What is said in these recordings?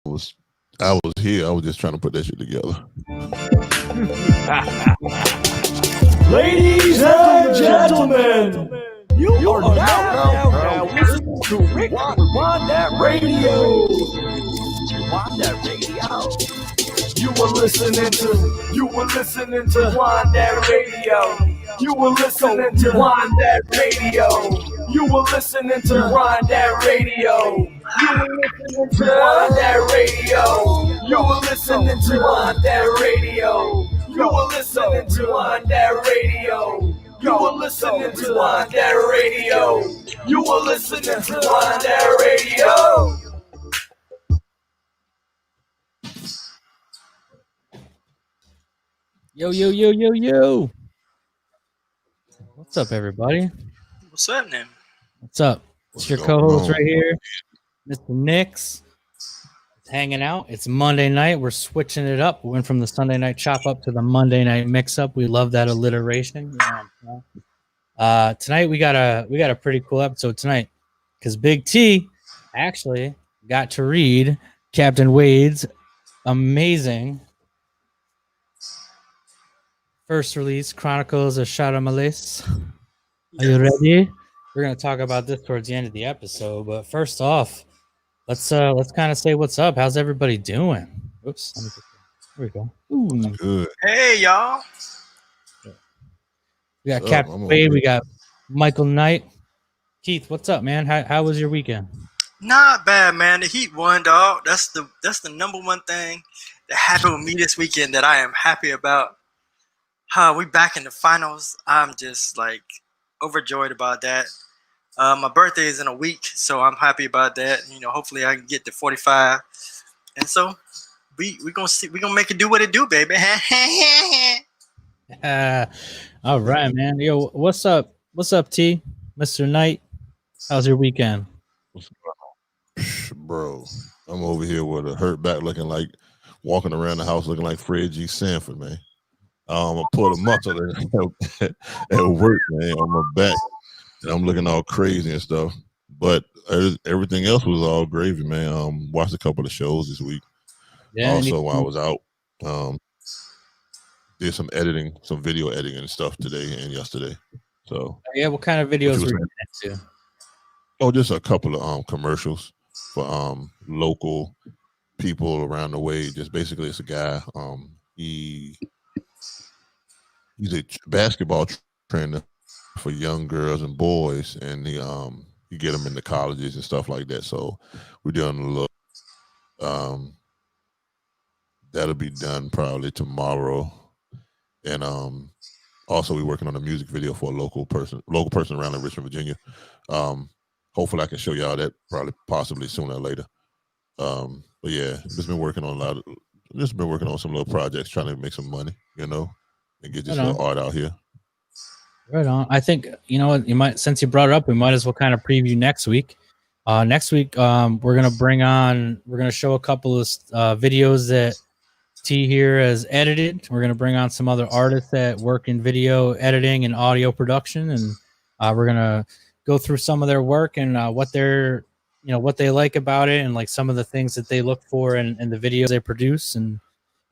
was I was here. I was just trying to put that shit together. Ladies and gentlemen, you are now listening to Rick Rewind That Radio. Rewind That Radio. You were listening to Rewind That Radio. You were listening to Rewind That Radio. You were listening to Rewind That Radio. You were listening to Rewind That Radio. You were listening to Rewind That Radio. You were listening to Rewind That Radio. You were listening to Rewind That Radio. You were listening to Rewind That Radio. Yo. What's up, everybody? What's happening? What's up? It's your co-host right here, Mr. Nix. It's hanging out. It's Monday night. We're switching it up. We went from the Sunday night chop up to the Monday night mix up. We love that alliteration. Tonight we got a pretty cool episode tonight because Big T actually got to read Captain Wade's amazing first release, Chronicles of Shadowmalice. Are you ready? We're gonna talk about this towards the end of the episode, but first off, let's kind of say what's up. How's everybody doing? Oops, there we go. Ooh. Good. Hey, y'all. We got Captain Wade. We got Michael Knight. Keith, what's up, man? How was your weekend? Not bad, man. The Heat won, dog. That's the number one thing that happened with me this weekend that I am happy about. We back in the finals. I'm just like overjoyed about that. My birthday is in a week, so I'm happy about that. You know, hopefully I can get to 45. And so we gonna make it do what it do, baby. All right, man. Yo, what's up? What's up, T? Mr. Knight? How's your weekend? Bro, I'm over here with a hurt back looking like walking around the house looking like Fred G. Sanford, man. I pulled a muscle at work, man, on my back. And I'm looking all crazy and stuff. But everything else was all gravy, man. Watched a couple of shows this week. Yeah. Also, while I was out, did some editing, some video editing and stuff today and yesterday. So yeah, what kind of videos were you into? Oh, just a couple of commercials for local people around the way. Just basically, it's a guy. He's a basketball trainer for young girls and boys, and he get them into colleges and stuff like that. So we're doing a little. That'll be done probably tomorrow, and also we're working on a music video for a local person around in Richmond, Virginia. Hopefully I can show y'all that possibly sooner or later. But yeah, just been working on some little projects, trying to make some money, you know. And get this little art out here. Right on. I think you might, since you brought it up, we might as well kind of preview next week. Next week, we're gonna show a couple of videos that T here has edited. We're gonna bring on some other artists that work in video editing and audio production, and we're gonna go through some of their work and what they like about it, and like some of the things that they look for in the videos they produce, and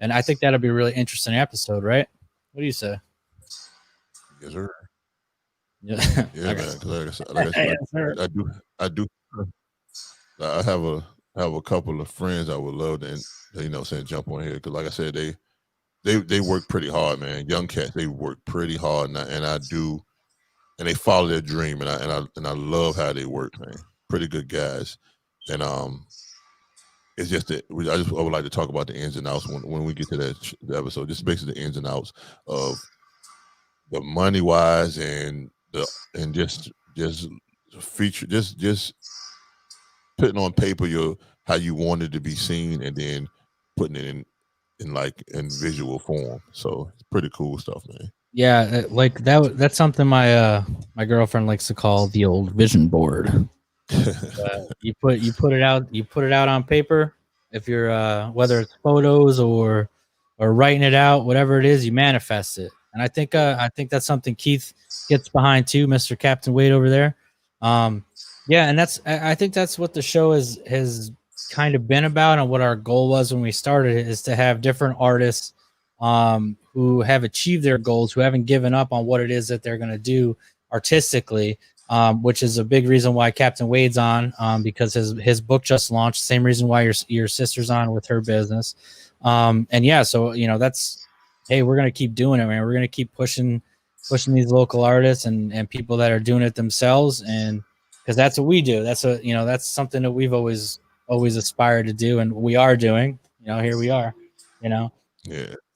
I think that'll be a really interesting episode, right? What do you say? Yes, sir. Yeah, yeah, man. I do. I have a couple of friends I would love to, jump on here because, like I said, they work pretty hard, man. Young cats, they work pretty hard, and they follow their dream, and I love how they work, man. Pretty good guys, and it's just that I would like to talk about the ins and outs when we get to that episode. Just basically the ins and outs of the money wise and just feature, just putting on paper how you wanted to be seen, and then putting it in visual form. So it's pretty cool stuff, man. Yeah, like that's something my girlfriend likes to call the old vision board. You put it out on paper. If you're whether it's photos or writing it out, whatever it is, you manifest it. And I think that's something Keith gets behind too, Mr. Captain Wade over there. Yeah, and I think that's what the show has kind of been about and what our goal was when we started it is to have different artists who have achieved their goals, who haven't given up on what it is that they're going to do artistically, which is a big reason why Captain Wade's on, because his book just launched. Same reason why your sister's on with her business. And yeah, so that's, hey, we're gonna keep doing it, man. We're gonna keep pushing these local artists and people that are doing it themselves, and because that's what we do. That's that's something that we've always aspired to do, and we are doing. Here we are. Yeah.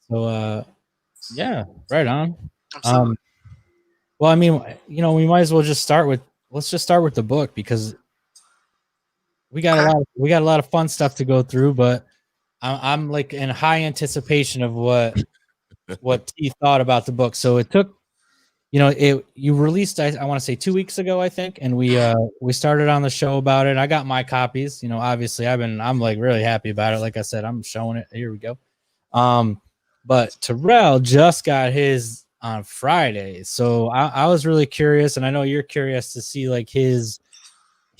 So yeah, right on. Absolutely. Well, I mean, we might as well just start with the book, because we got a lot of fun stuff to go through, but I'm like in high anticipation of what T thought about the book. So it took, you released, I want to say 2 weeks ago, I think, and we started on the show about it. I got my copies. Obviously I'm like really happy about it. Like I said, I'm showing it. Here we go. But Terrell just got his on Friday, so I was really curious, and I know you're curious to see like his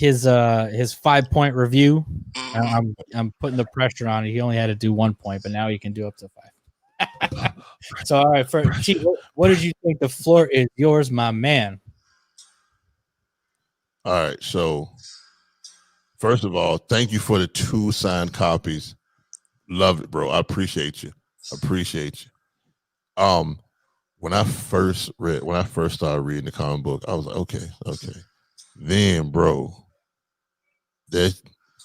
5-point review. I'm putting the pressure on it. He only had to do 1 point, but now he can do up to 5. So, all right, for Chief, what did you think? The floor is yours, my man. All right. So, first of all, thank you for the 2 signed copies. Love it, bro. I appreciate you. When I first started reading the comic book, I was like, okay. Then, bro, I'm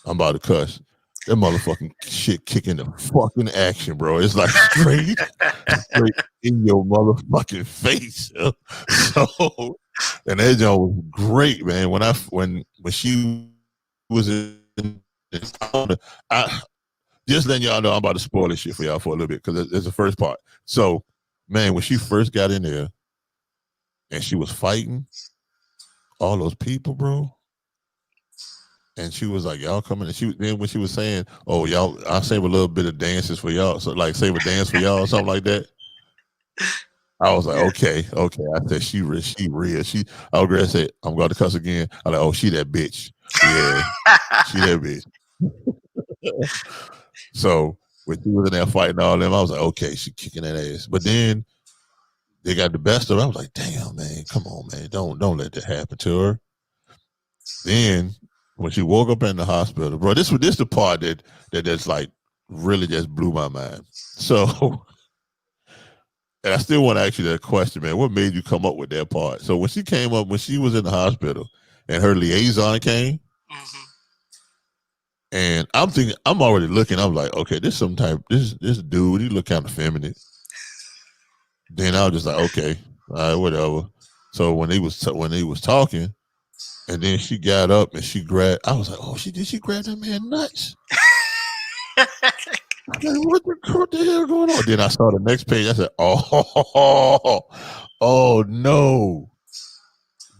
about to cuss. That motherfucking shit kicking the fucking action, bro. It's like straight in your motherfucking face. So, and that joint was great, man. When she was in, I just letting y'all know I'm about to spoil this shit for y'all for a little bit, because it's the first part. So, man, when she first got in there and she was fighting all those people, bro. And she was like, y'all coming. And then when she was saying, oh, y'all, I'll save a little bit of dances for y'all. So like save a dance for y'all or something like that. I was like, okay. I said, she real. I was going to say, I'm going to cuss again. I'm like, oh, she that bitch. Yeah, she that bitch. So when she was in there fighting all them, I was like, okay, she kicking that ass. But then they got the best of her. I was like, damn, man, come on, man. Don't let that happen to her. Then when she woke up in the hospital, bro, this the part that's like really just blew my mind. So, and I still want to ask you that question, man. What made you come up with that part? So when she was in the hospital and her liaison came, and I'm already looking, I'm like, okay, this dude, he look kind of feminine. Then I was just like, okay, all right, whatever. So when he was talking, and then she got up and she grabbed. I was like, oh, did she grab that man nuts? Like, what the hell going on? Then I saw the next page. I said, oh no,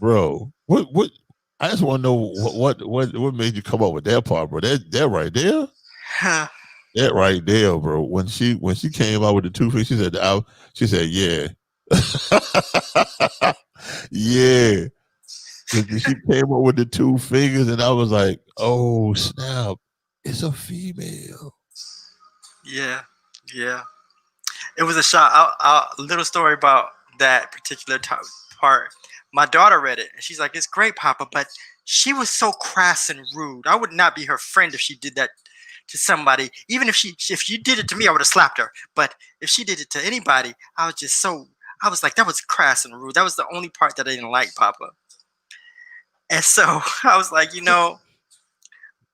bro. What? I just want to know what made you come up with that part, bro. That right there. That right there, bro. When she came out with the 2 fingers, she said, yeah. Yeah. She came up with the 2 fingers, and I was like, oh, snap. It's a female. Yeah. It was a shock. A little story about that particular part. My daughter read it, and she's like, it's great, Papa, but she was so crass and rude. I would not be her friend if she did that to somebody. Even if she did it to me, I would have slapped her. But if she did it to anybody, I was like, that was crass and rude. That was the only part that I didn't like, Papa. And so I was like,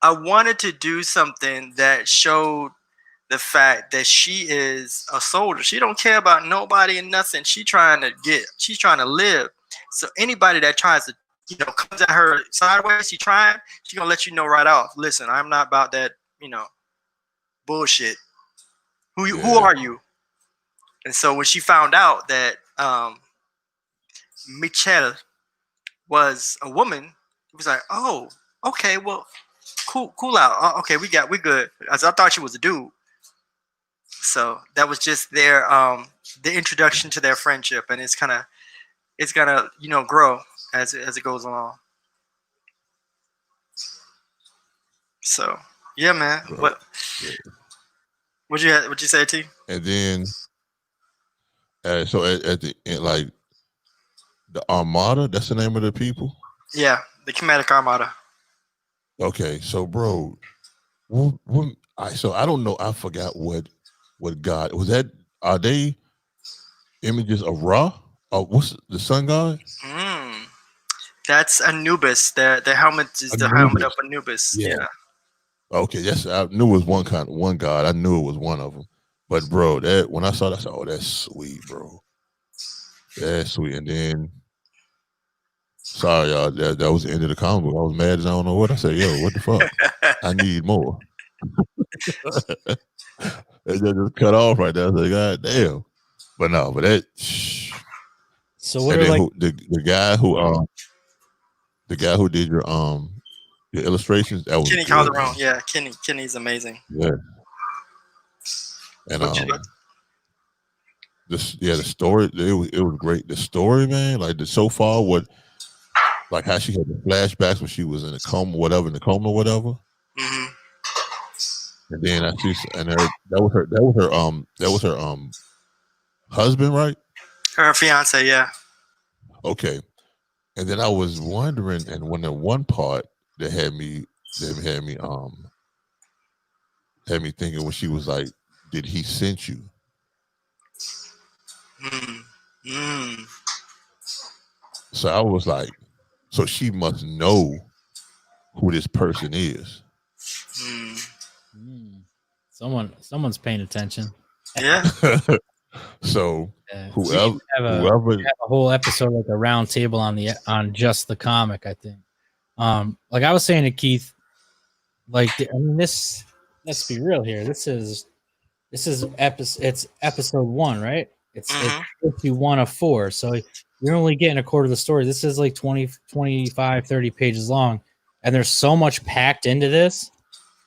I wanted to do something that showed the fact that she is a soldier. She don't care about nobody and nothing. She's trying to live. So anybody that tries to, comes at her sideways, she's gonna let you know right off. Listen, I'm not about that, bullshit. Who are you? And so when she found out that Michelle was a woman, it was like, oh, okay, well, cool out. Okay, we good. As I thought she was a dude. So that was just the introduction to their friendship, and it's gonna grow as it goes along. So Yeah, man. Bro. What'd you say, T? And then, so at the end, like the Armada, that's the name of the people. Yeah, the Chromatic Armada. Okay, so bro, so I don't know. I forgot what god was that. Are they images of Ra? What's the sun god? That's Anubis. The helmet is the helmet of Anubis. Yeah. Okay, yes, I knew it was one god. I knew it was one of them. But bro, that when I saw that, I said, "Oh, that's sweet, bro. That's sweet." And then, sorry, y'all, that was the end of the comic book. I was mad as I don't know what. I said, "Yo, what the fuck? I need more." It just cut off right there. I was like, "God damn!" But no, but that. So what are like the guy who did your illustrations? That was Kenny good, Calderon. man. Yeah, Kenny's amazing. Yeah. And the story, it was great. The story, man, like so far, like how she had the flashbacks when she was in a coma, whatever. Mm-hmm. And then that was her husband, right? Her fiance, yeah. Okay. And then I was wondering, and when the one part that had me thinking when she was like, "Did he send you?" So I was like, so she must know who this person is. Someone's paying attention. Yeah. So whoever have a whole episode like a round table on just the comic, I think. Like I was saying to Keith, like this. Let's be real here. This is episode 1, right? It's 51 of 4, so you're only getting a quarter of the story. This is like 20, 25, 30 pages long, and there's so much packed into this.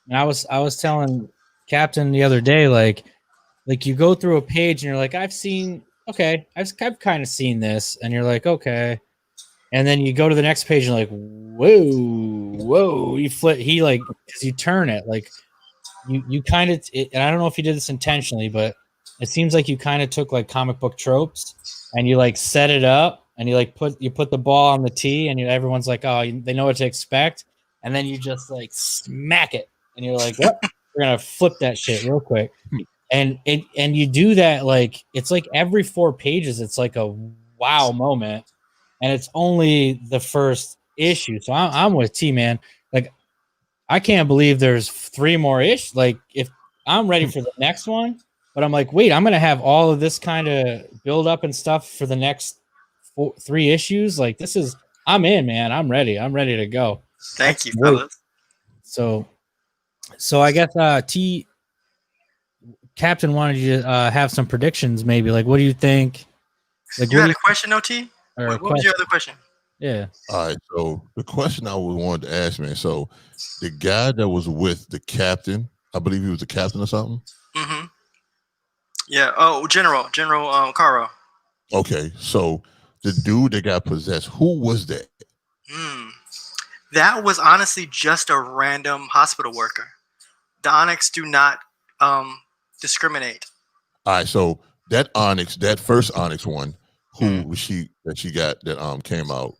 And I was telling Captain the other day, like you go through a page and you're like, I've kind of seen this, and you're like, okay, and then you go to the next page and you're like, whoa, you flip, because you turn it, like you kind of, and I don't know if you did this intentionally, but it seems like you kind of took like comic book tropes and you like set it up and you like put the ball on the tee and everyone's like, oh, they know what to expect, and then you just like smack it and you're like, yep, we're gonna flip that shit real quick. And you do that, like it's like every 4 pages it's like a wow moment, and it's only the first issue. So I'm with T, man. Like I can't believe there's 3 more ish. Like if I'm ready for the next one, but I'm like, wait, I'm gonna have all of this kind of build up and stuff for the next 3 issues. Like this is, I'm in, man. I'm ready to go. Thank you, fellas. So I guess T Captain wanted you to have some predictions, maybe. Like, what do you think? Like, you had a question, OT? What was your other question? Yeah. All right. So the question I wanted to ask, man. So the guy that was with the captain, I believe he was the captain or something. Mm-hmm. Yeah. Oh, General Caro. Okay. So the dude that got possessed, who was that? That was honestly just a random hospital worker. The Onyx do not discriminate. All right. So that first Onyx one, who was she got that came out?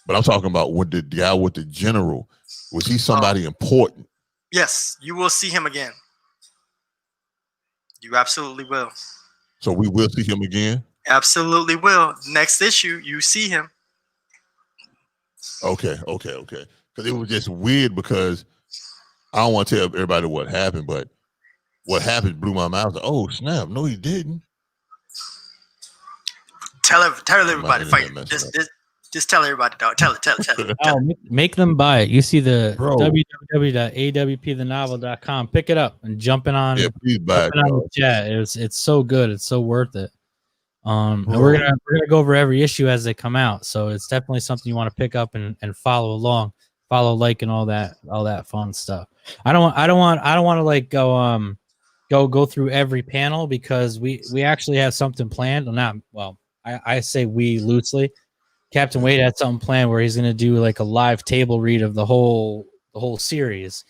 But I'm talking about with the guy with the general. Was he somebody important? Yes, you will see him again. You absolutely will. So we will see him again? Absolutely will. Next issue, you see him. Okay. Because it was just weird because I don't want to tell everybody what happened, but what happened blew my mind. I was like, oh, snap. No, he didn't. Tell everybody. Just tell everybody, dog. Tell it. Oh, make them buy it. You see the www.awpthenovel.com. Pick it up and jump in on. Yeah, please buy it. On the chat. It's so good. It's so worth it. And we're gonna go over every issue as they come out. So it's definitely something you want to pick up and follow along, like and all that fun stuff. I don't want to like go through every panel because we actually have something planned. I say we loosely. Captain Wade had something planned where he's going to do like a live table read of the whole series.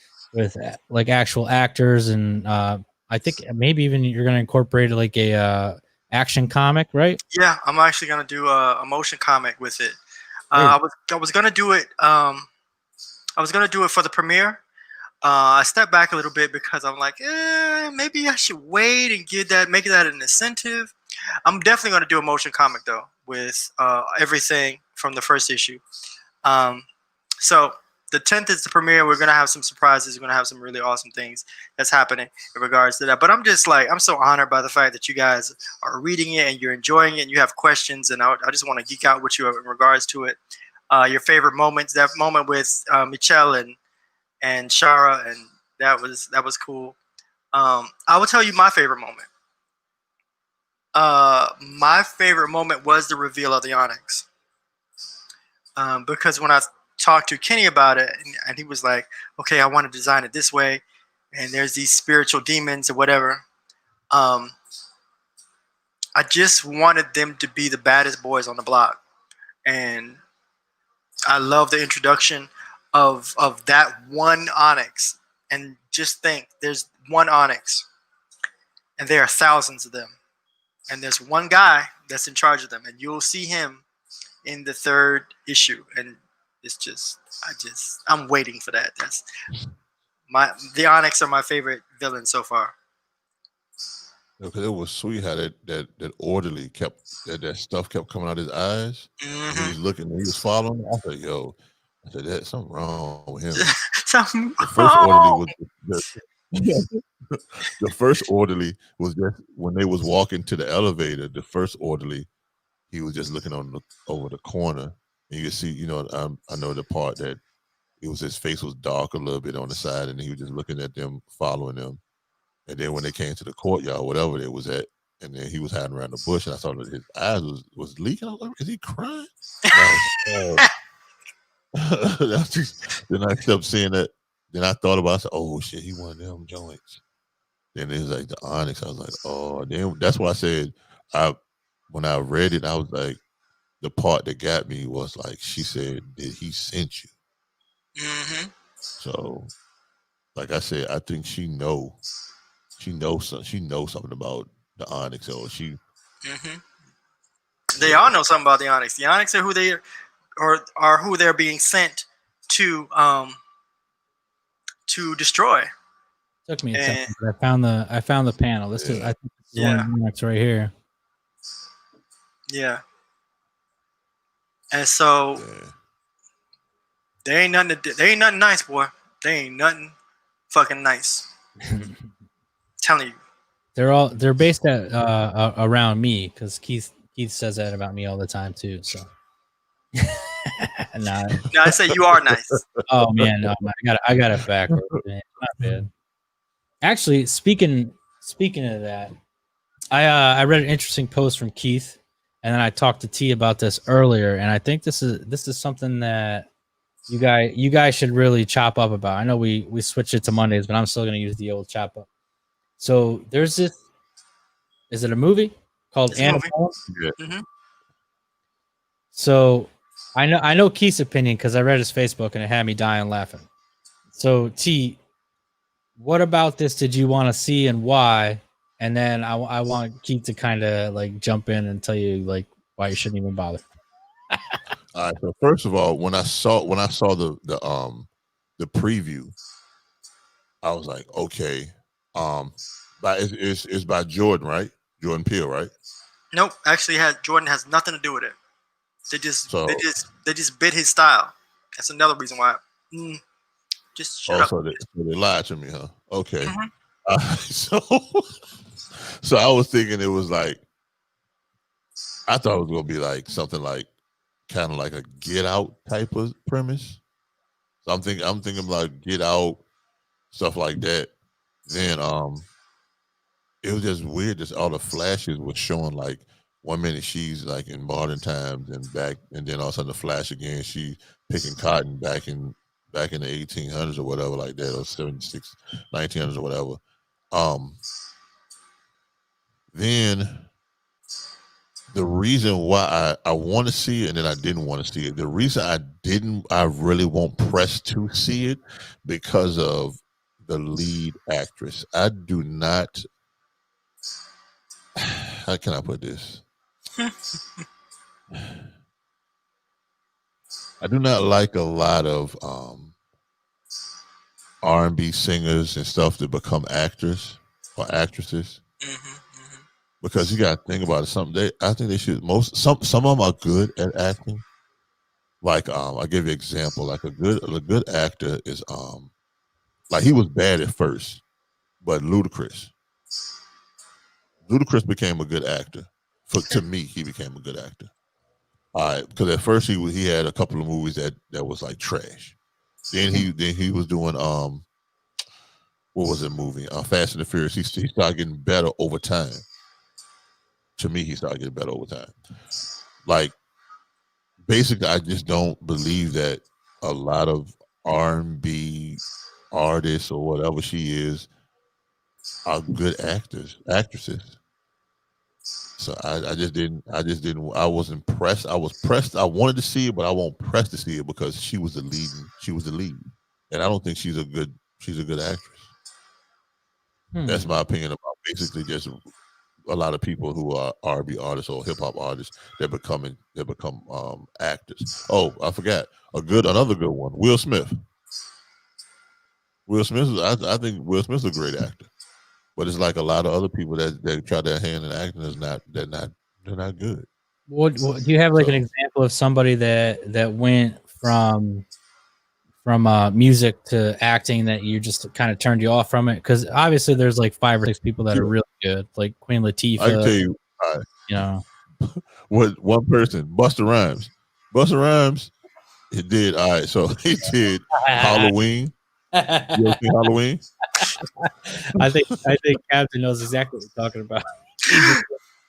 like actual actors, and I think maybe even you're going to incorporate like a action comic, right? Yeah, I'm actually gonna do a motion comic with it. I was gonna do it. I was gonna do it for the premiere. I stepped back a little bit because I'm like, maybe I should wait and make that an incentive. I'm definitely gonna do a motion comic though, with everything from the first issue. So the 10th is the premiere. We're gonna have some surprises. We're gonna have some really awesome things that's happening in regards to that. But I'm just like, I'm so honored by the fact that you guys are reading it and you're enjoying it and you have questions, and I just want to geek out with you in regards to it. Your favorite moments, that moment with Michelle and Shara, and that was cool. I will tell you my favorite moment. My favorite moment was the reveal of the Onyx. Because when I talked to Kenny about it, and he was like, okay, I want to design it this way, and there's these spiritual demons or whatever. I just wanted them to be the baddest boys on the block. And I love the introduction of that one Onyx. And just think, there's one Onyx, and there are thousands of them. And there's one guy that's in charge of them, and you'll see him in the 3rd issue. And it's just, I'm waiting for that. That's the Onyx are my favorite villain so far. Because it was sweet how that orderly that stuff kept coming out his eyes. Mm-hmm. He was looking, he was following. I said, "Yo," I said, "That's something wrong with him." Something the first wrong. The first orderly was just when they was walking to the elevator. The first orderly, he was just looking over the corner, and you can see, you know, I know the part that it was his face was dark a little bit on the side, and he was just looking at them, following them. And then when they came to the courtyard, whatever it was at, and then he was hiding around the bush, and I saw that his eyes was leaking. I was like, "Is he crying?" Then I kept seeing that. Then I thought about it. I said, "Oh shit, he one of them joints." Then it was like the Onyx. I was like, "Oh." Then that's why I said, when I read it, I was like, the part that got me was like, she said, "Did he send you?" Mm-hmm. So, like I said, I think she knows something about the Onyx, or she. Mm-hmm. They all know something about the Onyx. The Onyx are who they are who they're being sent to destroy. Took me a second, but I found the panel. This is, I think this is one of the Onyx right here. Yeah. And so they ain't nothing nice, boy. They ain't nothing fucking nice. Telling you. They're based at around me, because Keith says that about me all the time too. So no, I say you are nice. Oh man, no, I got it backwards. Man. Not bad. Actually, speaking of that, I read an interesting post from Keith, and then I talked to T about this earlier, and I think this is something that you guys should really chop up about. I know we switched it to Mondays, but I'm still going to use the old chop up. So there's this. Is it a movie called Annabelle? Yeah. Mm-hmm. So I know Keith's opinion because I read his Facebook and it had me dying laughing. So T, what about this did you want to see and why? And then I want Keith to kind of like jump in and tell you like why you shouldn't even bother. All right. So first of all, when I saw the preview, I was like, okay, but it's by Jordan, right? Jordan Peele, right? Nope. Actually, Jordan has nothing to do with it. They just bit his style. That's another reason why. Just shut up. So they lied to me, huh? Okay. Mm-hmm. So I was thinking it was like, I thought it was gonna be like something like kind of like a Get Out type of premise. So I'm thinking like Get Out, stuff like that. Then it was just weird. Just all the flashes was showing like 1 minute she's like in modern times and back, and then all of a sudden the flash again, she picking cotton back in the 1800s or whatever like that, or 76, 1900s or whatever. Then the reason why I want to see it and then I didn't want to see it, the reason I really won't press to see it because of the lead actress. I do not. How can I put this? I do not like a lot of R&B singers and stuff that become actors or actresses. Because you got to think about it. I think they should some of them are good at acting. Like I'll give you an example. Like a good actor is like he was bad at first, but Ludacris became a good actor. To me, he became a good actor. All right, because at first he had a couple of movies that was like trash. Then he was doing what was that movie? Fast and the Furious. He started getting better over time. To me, he started getting better over time. Like basically, I just don't believe that a lot of R&B artists or whatever she is are good actresses. So I just didn't. I was impressed. I was pressed. I wanted to see it, but I won't press to see it because she was the lead. She was the lead, and I don't think she's a good actress. That's my opinion about basically just a lot of people who are R&B artists or hip hop artists. They become actors. Oh, I forgot another good one. Will Smith. I think Will Smith's a great actor. But it's like a lot of other people that try their hand in acting they're not good. What do you have like an example of somebody that went from music to acting that you just kind of turned you off from it? Because obviously there's like 5 or 6 people that are really good, like Queen Latifah. I can tell you, you know, what one person, Busta Rhymes. Busta Rhymes, he did all right. So he did Halloween. You ever seen Halloween? I think Captain knows exactly what you're talking about.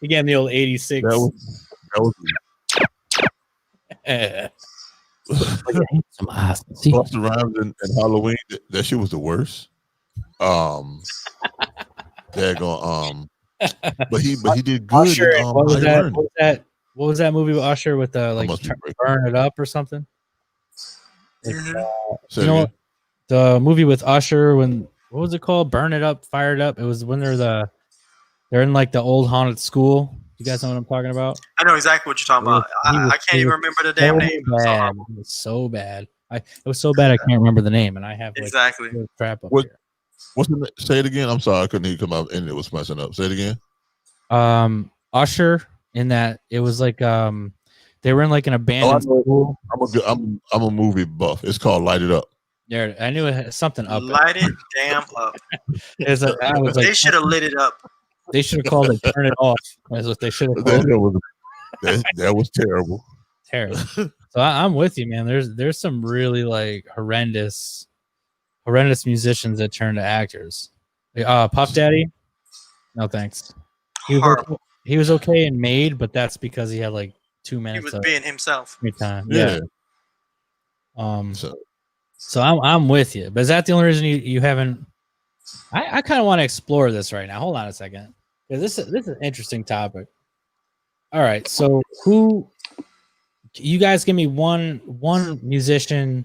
He gave me the old 86. That was some ass. Busta Rhymes and Halloween. That shit was the worst. They're going but he did good. Usher, what was that movie with Usher with the like Burn It Up or something? You know what? The movie with Usher, what was it called? Burn It Up, Fire It Up. It was when they're in like the old haunted school. You guys know what I'm talking about? I know exactly what you're talking about. I can't even remember the damn name. It was so bad. It was so bad I can't remember the name, and I have like exactly crap up here. Say it again. I'm sorry, I couldn't hear you come out and it was messing up. Say it again. Usher in that it was like they were in like an abandoned school. I'm a movie buff. It's called Light It Up. There, I knew it had something up. Light it damn up. They should have lit it up. They should have called it "Turn It Off." That's what they should have called it. That was terrible. Terrible. So I'm with you, man. There's some really like horrendous musicians that turn to actors. Puff Daddy, no thanks. He was okay in Made, but that's because he had like 2 minutes. He was being himself. Time. Yeah. So I'm with you, but is that the only reason you haven't? I kind of want to explore this right now. Hold on a second, because this is an interesting topic. All right, so who? You guys give me one musician,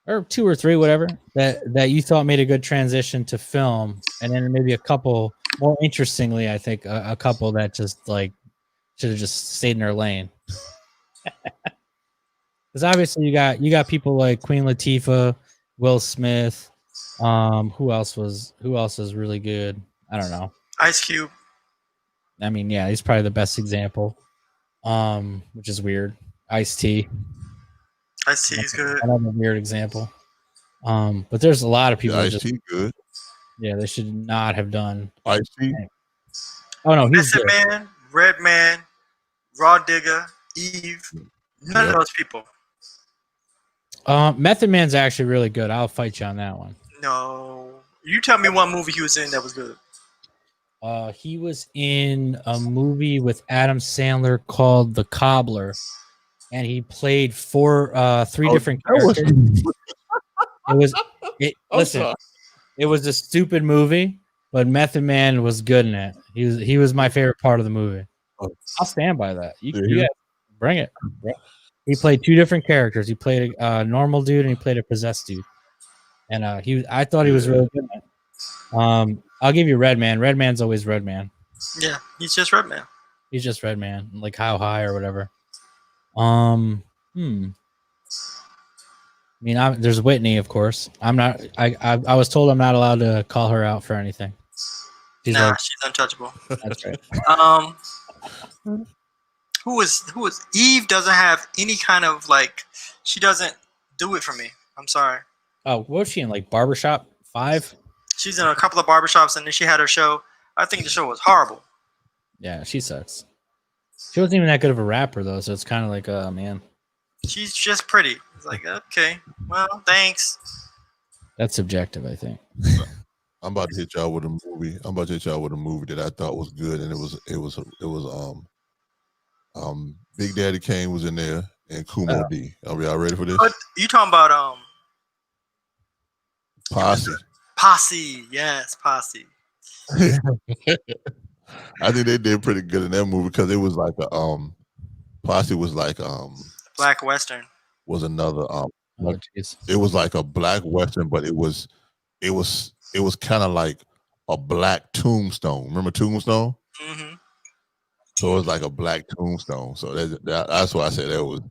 or 2 or 3, whatever that you thought made a good transition to film, and then maybe a couple more interestingly, I think a couple that just like should have just stayed in their lane. Because obviously you got people like Queen Latifah, Will Smith. Who else is really good? I don't know. Ice Cube. I mean, yeah, he's probably the best example. Which is weird. Ice T. Ice T is good. Another weird example. But there's a lot of people. Ice T good. Yeah, they should not have done Ice T. Oh no, he's good. Man, Redman, Raw Digger, Eve. None of those people. Method Man's actually really good. I'll fight you on that one. No, you tell me one movie he was in that was good. He was in a movie with Adam Sandler called The Cobbler, and he played 3 different characters. Listen, it was a stupid movie, but Method Man was good in it. He was my favorite part of the movie. I'll stand by that. You guys bring it. He played 2 different characters. He played a normal dude and he played a possessed dude. and I thought he was really good. I'll give you Redman. Redman's always Redman. Yeah, he's just Redman. He's just Redman, like How High or whatever. I mean, there's Whitney, of course. I'm not. I was told I'm not allowed to call her out for anything. She's untouchable. That's right. Who is Eve? Doesn't have any kind of like. She doesn't do it for me. I'm sorry. Oh, what was she in? Like Barbershop 5? She's in a couple of barbershops, and then she had her show. I think the show was horrible. Yeah, she sucks. She wasn't even that good of a rapper though, so it's kind of like, man. She's just pretty. It's like, okay, well, thanks. That's subjective, I think. I'm about to hit y'all with a movie. That I thought was good, and it was Big Daddy Kane was in there, and Kumo D. Are y'all ready for this? You talking about Posse? Posse, yes, Posse. I think they did pretty good in that movie because it was like a Posse was like Black Western. Was another it was like a black Western, but it was kind of like a black Tombstone. Remember Tombstone? Mm-hmm. So it was like a black Tombstone. So that's why I said that was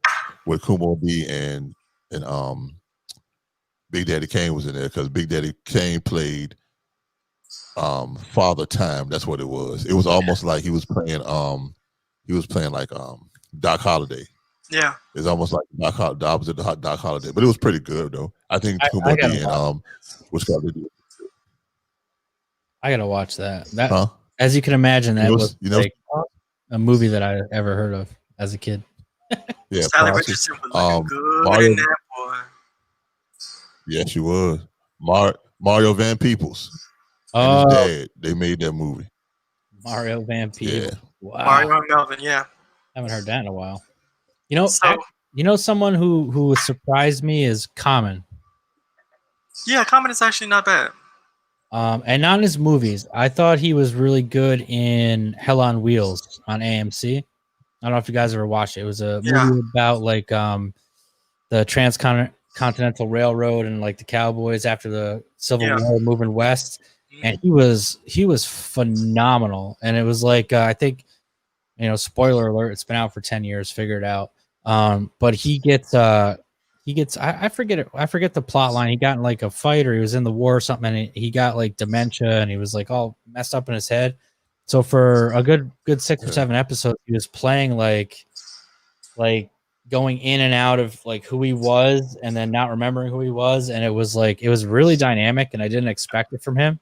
with Kumo D and Big Daddy Kane was in there because Big Daddy Kane played Father Time. That's what it was. It was almost like he was playing like Doc Holliday. Yeah, it's almost like the opposite of Doc Holliday, but it was pretty good though. I think Kumo D and what's called it. I gotta watch that. As you can imagine, that was like a movie that I ever heard of as a kid. Yeah, Sally Richardson was looking good in that boy. Yeah, she was. Mario Van Peebles and his dad. They made that movie. Mario Van Peebles. Yeah. Wow. Mario and Melvin. Yeah. Haven't heard that in a while. You know, someone who surprised me is Common. Yeah, Common is actually not bad. And not in his movies. I thought he was really good in Hell on Wheels on AMC. I don't know if you guys ever watched it. It was a movie about like the Transcontinental Railroad and like the cowboys after the Civil War moving west. And he was phenomenal. And it was like I think, you know, spoiler alert, it's been out for 10 years, figure it out. But he gets I forget the plot line. He got in like a fight or he was in the war or something, and he got like dementia and he was like all messed up in his head. So for a good 6 or 7 episodes, he was playing like going in and out of like who he was and then not remembering who he was, and it was really dynamic, and I didn't expect it from him.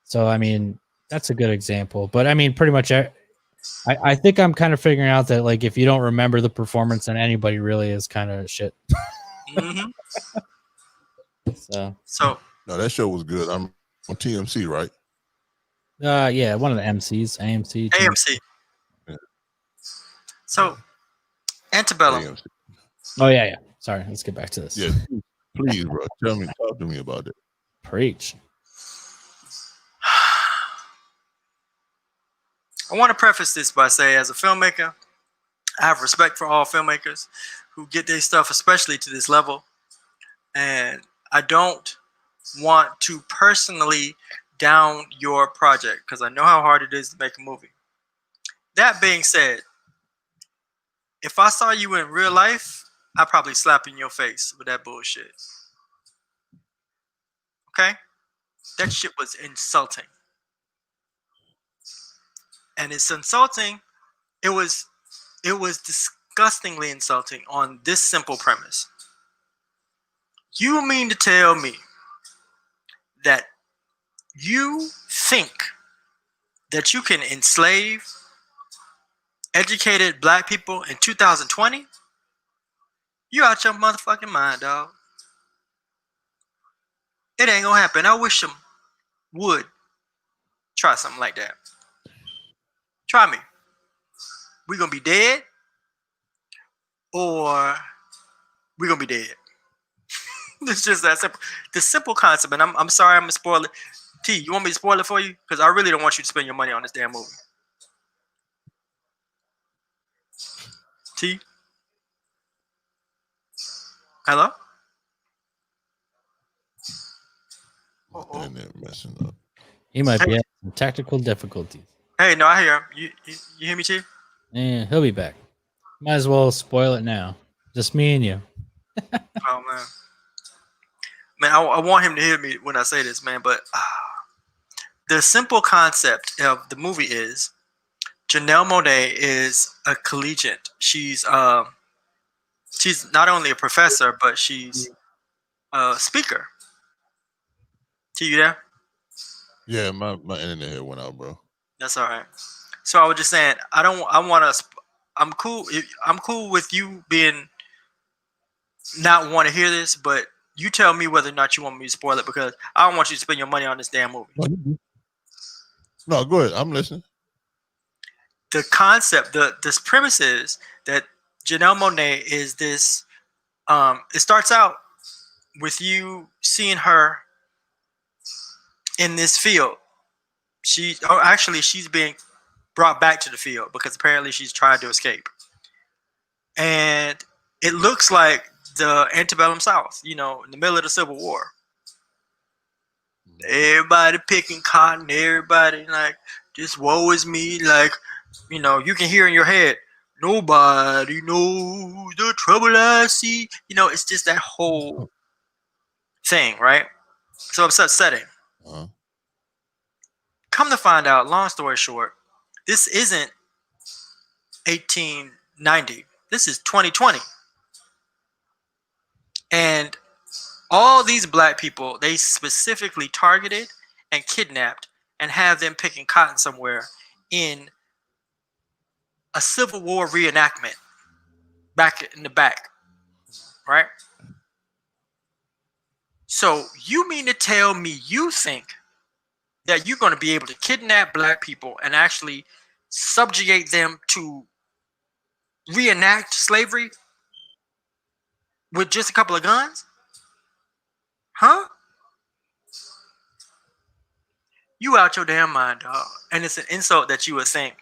So I mean, that's a good example. But I mean, pretty much I think I'm kind of figuring out that like if you don't remember the performance, then anybody really is kind of shit. Mm-hmm. So no, that show was good. I'm on TMC, right? Yeah, one of the MCs, AMC. AMC. Yeah. So, Antebellum. AMC. Oh yeah. Sorry, let's get back to this. Yeah, please, bro. Talk to me about it. Preach. I want to preface this by saying, as a filmmaker, I have respect for all filmmakers who get their stuff, especially to this level. And I don't want to personally down your project because I know how hard it is to make a movie. That being said, if I saw you in real life, I'd probably slap in your face with that bullshit. Okay? That shit was insulting. And it's insulting. It was disgustingly insulting on this simple premise. You mean to tell me that you think that you can enslave educated black people in 2020? You out your motherfucking mind, dog. It ain't gonna happen. I wish them would try something like that. Try me. We gonna be dead, or we gonna be dead. It's just that simple. The simple concept, and I'm sorry I'm gonna spoil it. T, you want me to spoil it for you? Because I really don't want you to spend your money on this damn movie. T? Hello? Internet messing up. He might be having some technical difficulties. Hey, no, I hear him. You hear me, Chief? Yeah, he'll be back. Might as well spoil it now. Just me and you. Oh man, I want him to hear me when I say this, man. But the simple concept of the movie is Janelle Monáe is a collegiate. She's not only a professor, but she's a speaker. See you there? Yeah, my internet here went out, bro. That's all right. So I was just saying, I'm cool. I'm cool with you being not want to hear this, but you tell me whether or not you want me to spoil it, because I don't want you to spend your money on this damn movie. No, go ahead. I'm listening. The concept, this premise is that Janelle Monáe is this. It starts out with you seeing her in this field. She's being brought back to the field because apparently she's tried to escape. And it looks like the antebellum South, in the middle of the Civil War. Everybody picking cotton, everybody like, just woe is me. Like, you can hear in your head, nobody knows the trouble I see. It's just that whole thing, right? So it's upsetting. Uh-huh. Come to find out, long story short, this isn't 1890. This is 2020. And all these black people, they specifically targeted and kidnapped and have them picking cotton somewhere in a Civil War reenactment back in the back, right? So you mean to tell me you think that you're going to be able to kidnap black people and actually subjugate them to reenact slavery with just a couple of guns? Huh? You out your damn mind, dog. And it's an insult that you would think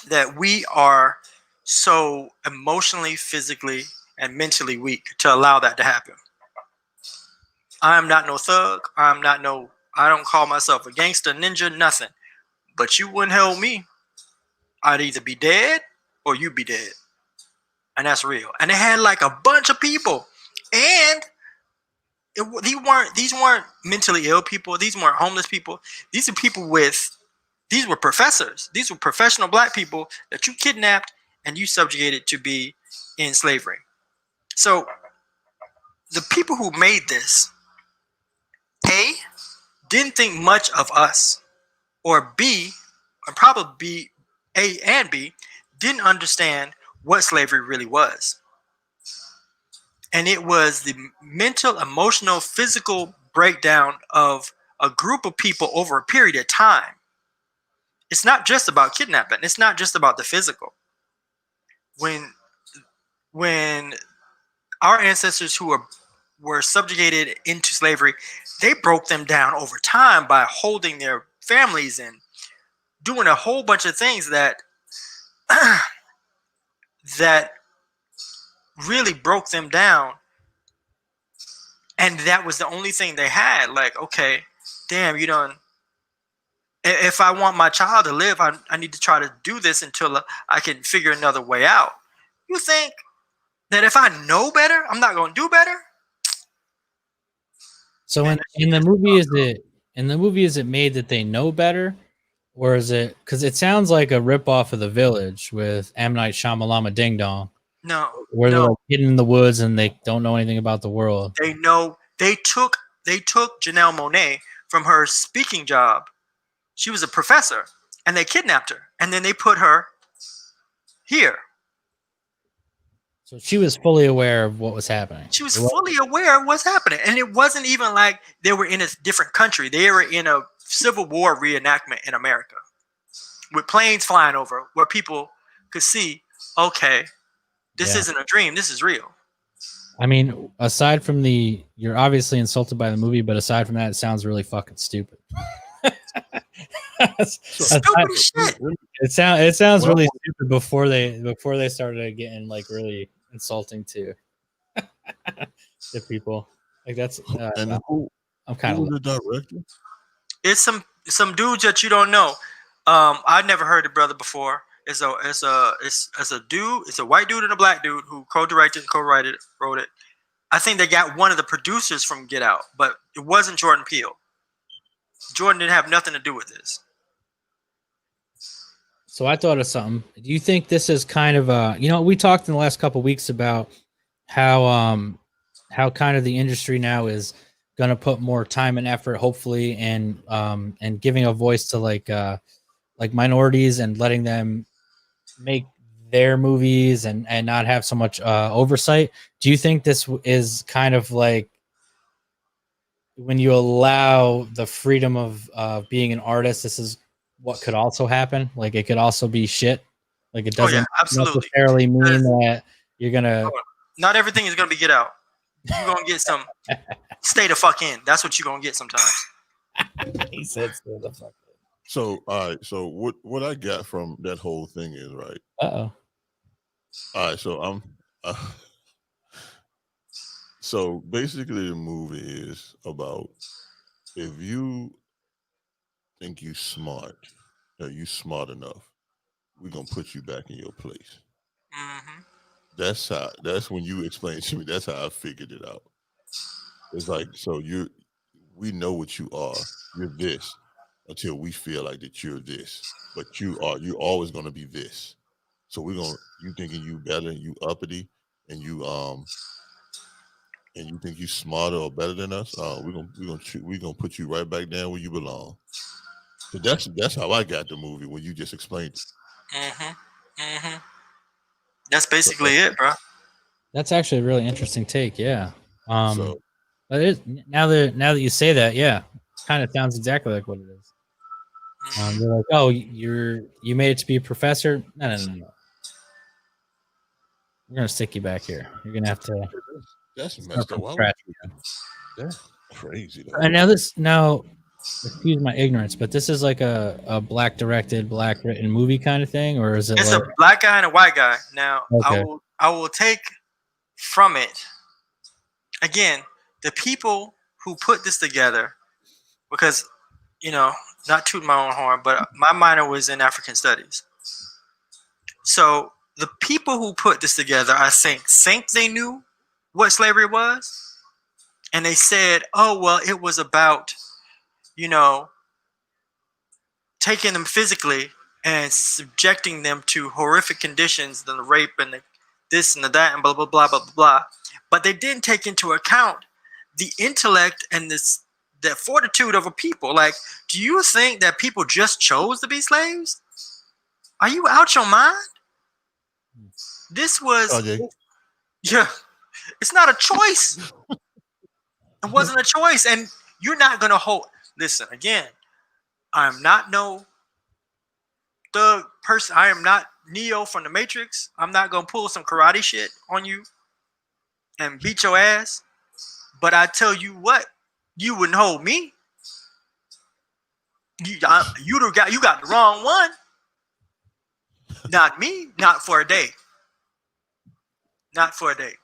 that we are so emotionally, physically, and mentally weak to allow that to happen. I'm not no thug. I don't call myself a gangster, ninja, nothing. But you wouldn't help me. I'd either be dead or you be dead. And that's real. And they had like a bunch of people. And these weren't mentally ill people. These weren't homeless people. These were professors. These were professional black people that you kidnapped and you subjugated to be in slavery. So the people who made this, A, didn't think much of us, or B, or probably A and B, didn't understand what slavery really was. And it was the mental, emotional, physical breakdown of a group of people over a period of time. It's not just about kidnapping. It's not just about the physical. When our ancestors who were subjugated into slavery, they broke them down over time by holding their families and doing a whole bunch of things that that really broke them down. And that was the only thing they had. Like, okay, damn, if I want my child to live, I need to try to do this until I can figure another way out. You think that if I know better, I'm not going to do better? So in the movie, is it made that they know better, or is it because it sounds like a ripoff of The Village with M. Night Shyamalan Ding Dong? No, where they're like hidden in the woods and they don't know anything about the world. They know. They took Janelle Monáe from her speaking job. She was a professor, and they kidnapped her, and then they put her here. So she was fully aware of what was happening. She was fully aware of what's happening, and it wasn't even like they were in a different country. They were in a Civil War reenactment in America, with planes flying over, where people could see, okay, this isn't a dream. This is real. I mean, aside from you're obviously insulted by the movie, but aside from that, it sounds really fucking stupid. Stupid shit. It sounds really stupid before they started getting like really insulting to people. Like that's I'm kind Who of was the director? It's some dudes that you don't know. I'd never heard the brother before. It's a dude. It's a white dude and a black dude who co-directed and wrote it. I think they got one of the producers from Get Out, but it wasn't Jordan Peele. Jordan didn't have nothing to do with this. So I thought of something. Do you think this is kind of we talked in the last couple of weeks about how kind of the industry now is going to put more time and effort, hopefully, and giving a voice to like minorities and letting them make their movies and not have so much oversight. Do you think this is kind of like when you allow the freedom of being an artist, this is what could also happen? Like it could also be shit. Like it doesn't necessarily mean that you're gonna. Not everything is gonna be Get Out. You're gonna get some stay the fuck in. That's what you're gonna get sometimes. He said stay the fuck in. So all right. So what I got from that whole thing is right. All right. So so basically the movie is about if you think you smart, you smart enough, we're gonna put you back in your place. Mm-hmm. That's when you explained to me. That's how I figured it out. It's like, so we know what you are. You're this until we feel like that you're this, but you're always gonna be this. So you thinking you better, you uppity, and you think you smarter or better than us. We're gonna put you right back down where you belong. So that's how I got the movie when you just explained it. Mm-hmm. That's basically it, bro. That's actually a really interesting take. Yeah. But now that you say that, yeah, kind of sounds exactly like what it is. You're like, oh, you made it to be a professor. No. We're gonna stick you back here. You're gonna have to. That's messed up. That's crazy. Though. And now, excuse my ignorance, but this is like a black directed, black written movie kind of thing, or is it? It's a black guy and a white guy. Now, okay. I will take from it again the people who put this together, because not toot my own horn, but my minor was in African studies. So the people who put this together, I think they knew what slavery was, and they said, "Oh well, it was about, taking them physically and subjecting them to horrific conditions, the rape and the this and the that and blah blah blah blah blah blah." But they didn't take into account the intellect and the fortitude of a people. Like, do you think that people just chose to be slaves? Are you out your mind? This was, yeah, it's not a choice. It wasn't a choice, and you're not gonna hold. Listen, again, I'm not the person. I am not Neo from the Matrix. I'm not gonna pull some karate shit on you and beat your ass. But I tell you what, you wouldn't hold me. You got the wrong one. Not me. Not for a day. Not for a day.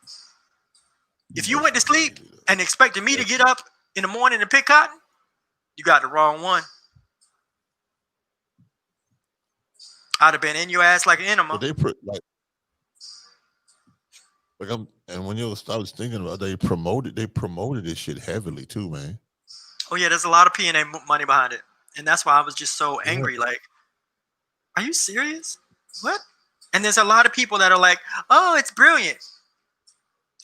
If you went to sleep and expected me to get up in the morning and pick cotton, you got the wrong one. I'd have been in your ass like an enema. But they put and when I was thinking about they promoted this shit heavily too, man. Oh yeah, there's a lot of P&A money behind it, and that's why I was just so angry. Yeah. Like, are you serious? What? And there's a lot of people that are like, "Oh, it's brilliant."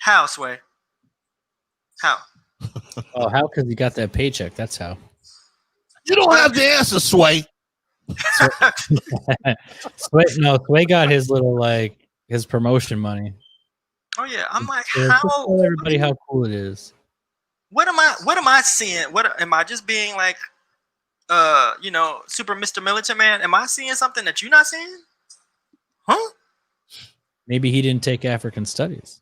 How, Sway? How? Oh, how? Because you got that paycheck. That's how. You don't have the answer, Sway. Sway got his little his promotion money. Oh yeah, I'm like, how? Tell everybody how cool it is. What am I seeing? What am I just being like, super Mr. Militant Man? Am I seeing something that you're not seeing? Huh? Maybe he didn't take African studies.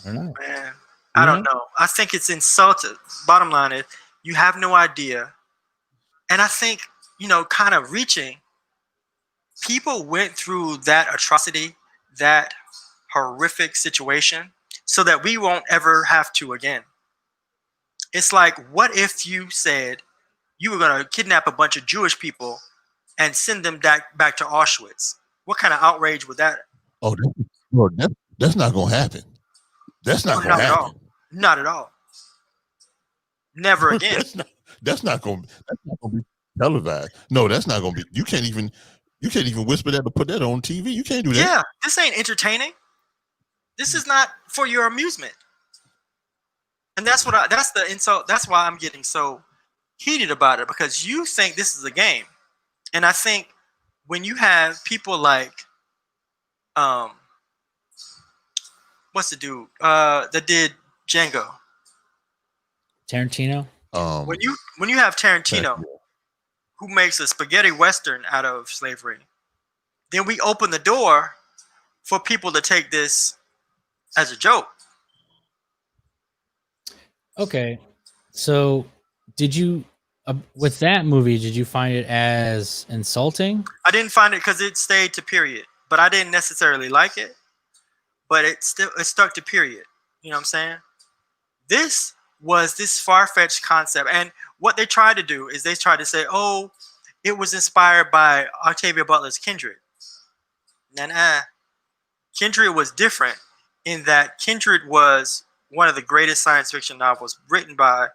I don't know. Man, I don't know. I think it's insulted. Bottom line is, you have no idea. And I think, kind of reaching, people went through that atrocity, that horrific situation, so that we won't ever have to again. It's like, what if you said you were going to kidnap a bunch of Jewish people and send them back to Auschwitz? What kind of outrage would that? Oh, that's not going to happen. That's not going to happen. Not at all. Never again. that's not going to be televised. No, that's not going to be. You can't even whisper that or put that on TV. You can't do that. Yeah, this ain't entertaining. This is not for your amusement. And that's the insult. That's why I'm getting so heated about it, because you think this is a game. And I think when you have people like, what's the dude that did Django? Tarantino. When you have Tarantino, who makes a spaghetti western out of slavery, then we open the door for people to take this as a joke. Okay, so did you with that movie? Did you find it as insulting? I didn't find it because it stayed to period, but I didn't necessarily like it. But it stuck to period. You know what I'm saying? This was this far-fetched concept, and what they tried to do is they tried to say, "Oh, it was inspired by Octavia Butler's Kindred." Nah. Kindred was different in that Kindred was one of the greatest science fiction novels written by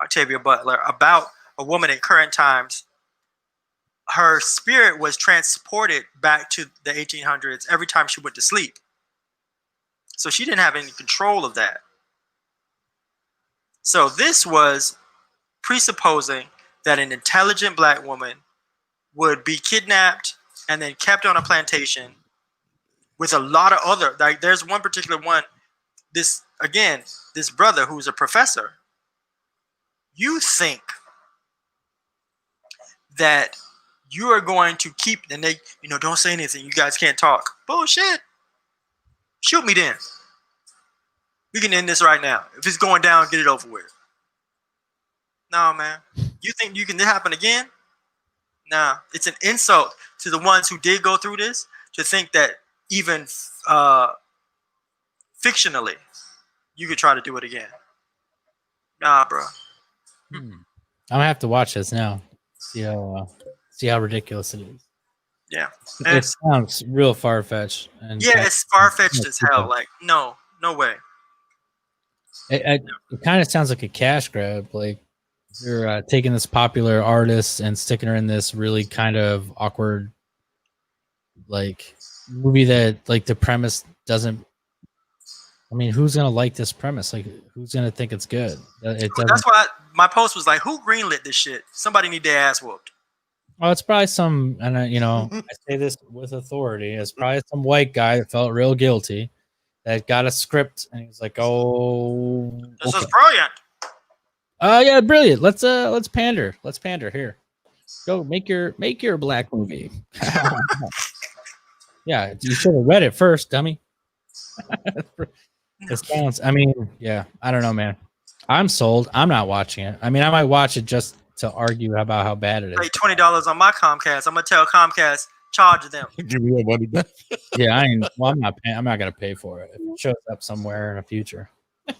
Octavia Butler about a woman in current times. Her spirit was transported back to the 1800s every time she went to sleep. So she didn't have any control of that. So this was presupposing that an intelligent black woman would be kidnapped and then kept on a plantation with a lot of other, like there's one particular one, this brother who's a professor. You think that you are going to keep, and they, don't say anything, you guys can't talk. Bullshit. Shoot me then. We can end this right now. If it's going down, get it over with. No, man. You think you can happen again? Nah. It's an insult to the ones who did go through this to think that even fictionally you could try to do it again. Nah, bro. I'm gonna have to watch this now. See how ridiculous it is. Yeah. It sounds real far-fetched. It's far-fetched as hell. Like, no way. It kind of sounds like a cash grab. Like you're taking this popular artist and sticking her in this really kind of awkward, like, movie that, like, the premise doesn't. I mean, who's gonna like this premise? Like, who's gonna think it's good? That's why my post was like, "Who greenlit this shit? Somebody need their ass whooped." Well, it's probably some, and I say this with authority. It's probably some white guy that felt real guilty that got a script and he's like, "Oh, this is brilliant." Yeah, brilliant. Let's pander. Let's pander here. Go make your black movie. Yeah, you should have read it first, dummy. It sounds. I mean, yeah. I don't know, man. I'm sold. I'm not watching it. I mean, I might watch it just to argue about how bad it is. Pay $20 on my Comcast. I'm gonna tell Comcast, charge them. Give me that money back. Yeah, I'm not paying. I'm not gonna pay for it if it shows up somewhere in the future.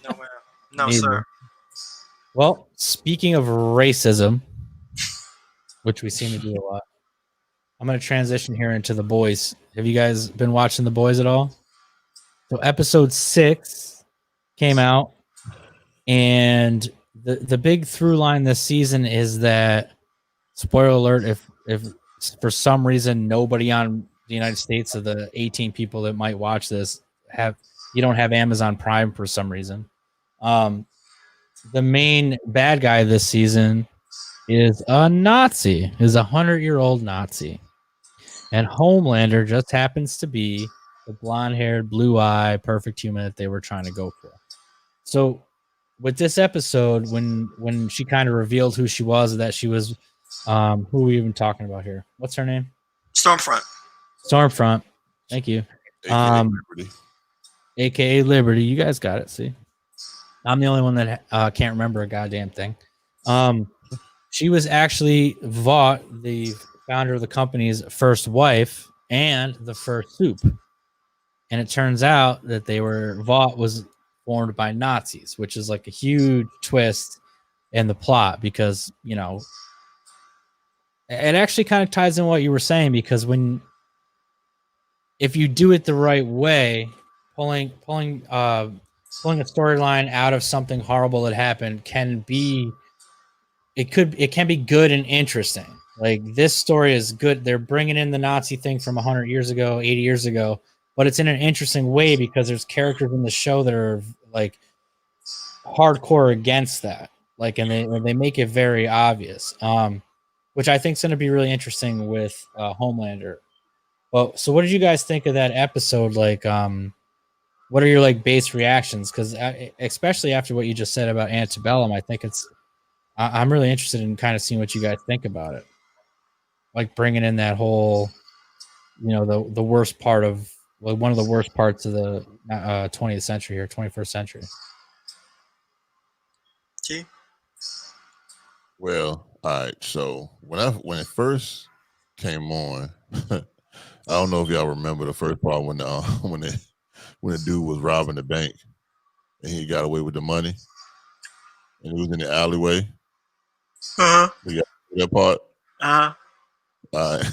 No, man. No, sir. Well, speaking of racism, which we seem to do a lot, I'm gonna transition here into The Boys. Have you guys been watching The Boys at all? So episode 6 came out, and the big through line this season is that, spoiler alert, if for some reason nobody on the United States of the 18 people that might watch this you don't have Amazon Prime for some reason. The main bad guy this season is a Nazi, is a 100-year-old Nazi. And Homelander just happens to be the blonde-haired, blue-eyed, perfect human that they were trying to go for. So with this episode, when she kind of revealed who she was, that she was, who are we even talking about here? What's her name? Stormfront. Thank you. Liberty. AKA Liberty. You guys got it. See, I'm the only one that can't remember a goddamn thing. She was actually Vought, the founder of the company's first wife and the first soup. And it turns out that Vought was formed by Nazis, which is like a huge twist in the plot, because it actually kind of ties in what you were saying, because if you do it the right way, pulling a storyline out of something horrible that happened can be good and interesting. Like, this story is good. They're bringing in the Nazi thing from 100 years ago, 80 years ago, but it's in an interesting way because there's characters in the show that are like hardcore against that. Like, and they make it very obvious. Which I think is going to be really interesting with Homelander. Well, so what did you guys think of that episode? Like, what are your like base reactions? Because especially after what you just said about Antebellum, I think I'm really interested in kind of seeing what you guys think about it. Like, bringing in that whole, the worst part of, like, one of the worst parts of the 20th century or 21st century. T? Well, all right. So when it first came on, I don't know if y'all remember the first part when the dude was robbing the bank and he got away with the money and he was in the alleyway. Uh-huh. That part. Uh-huh.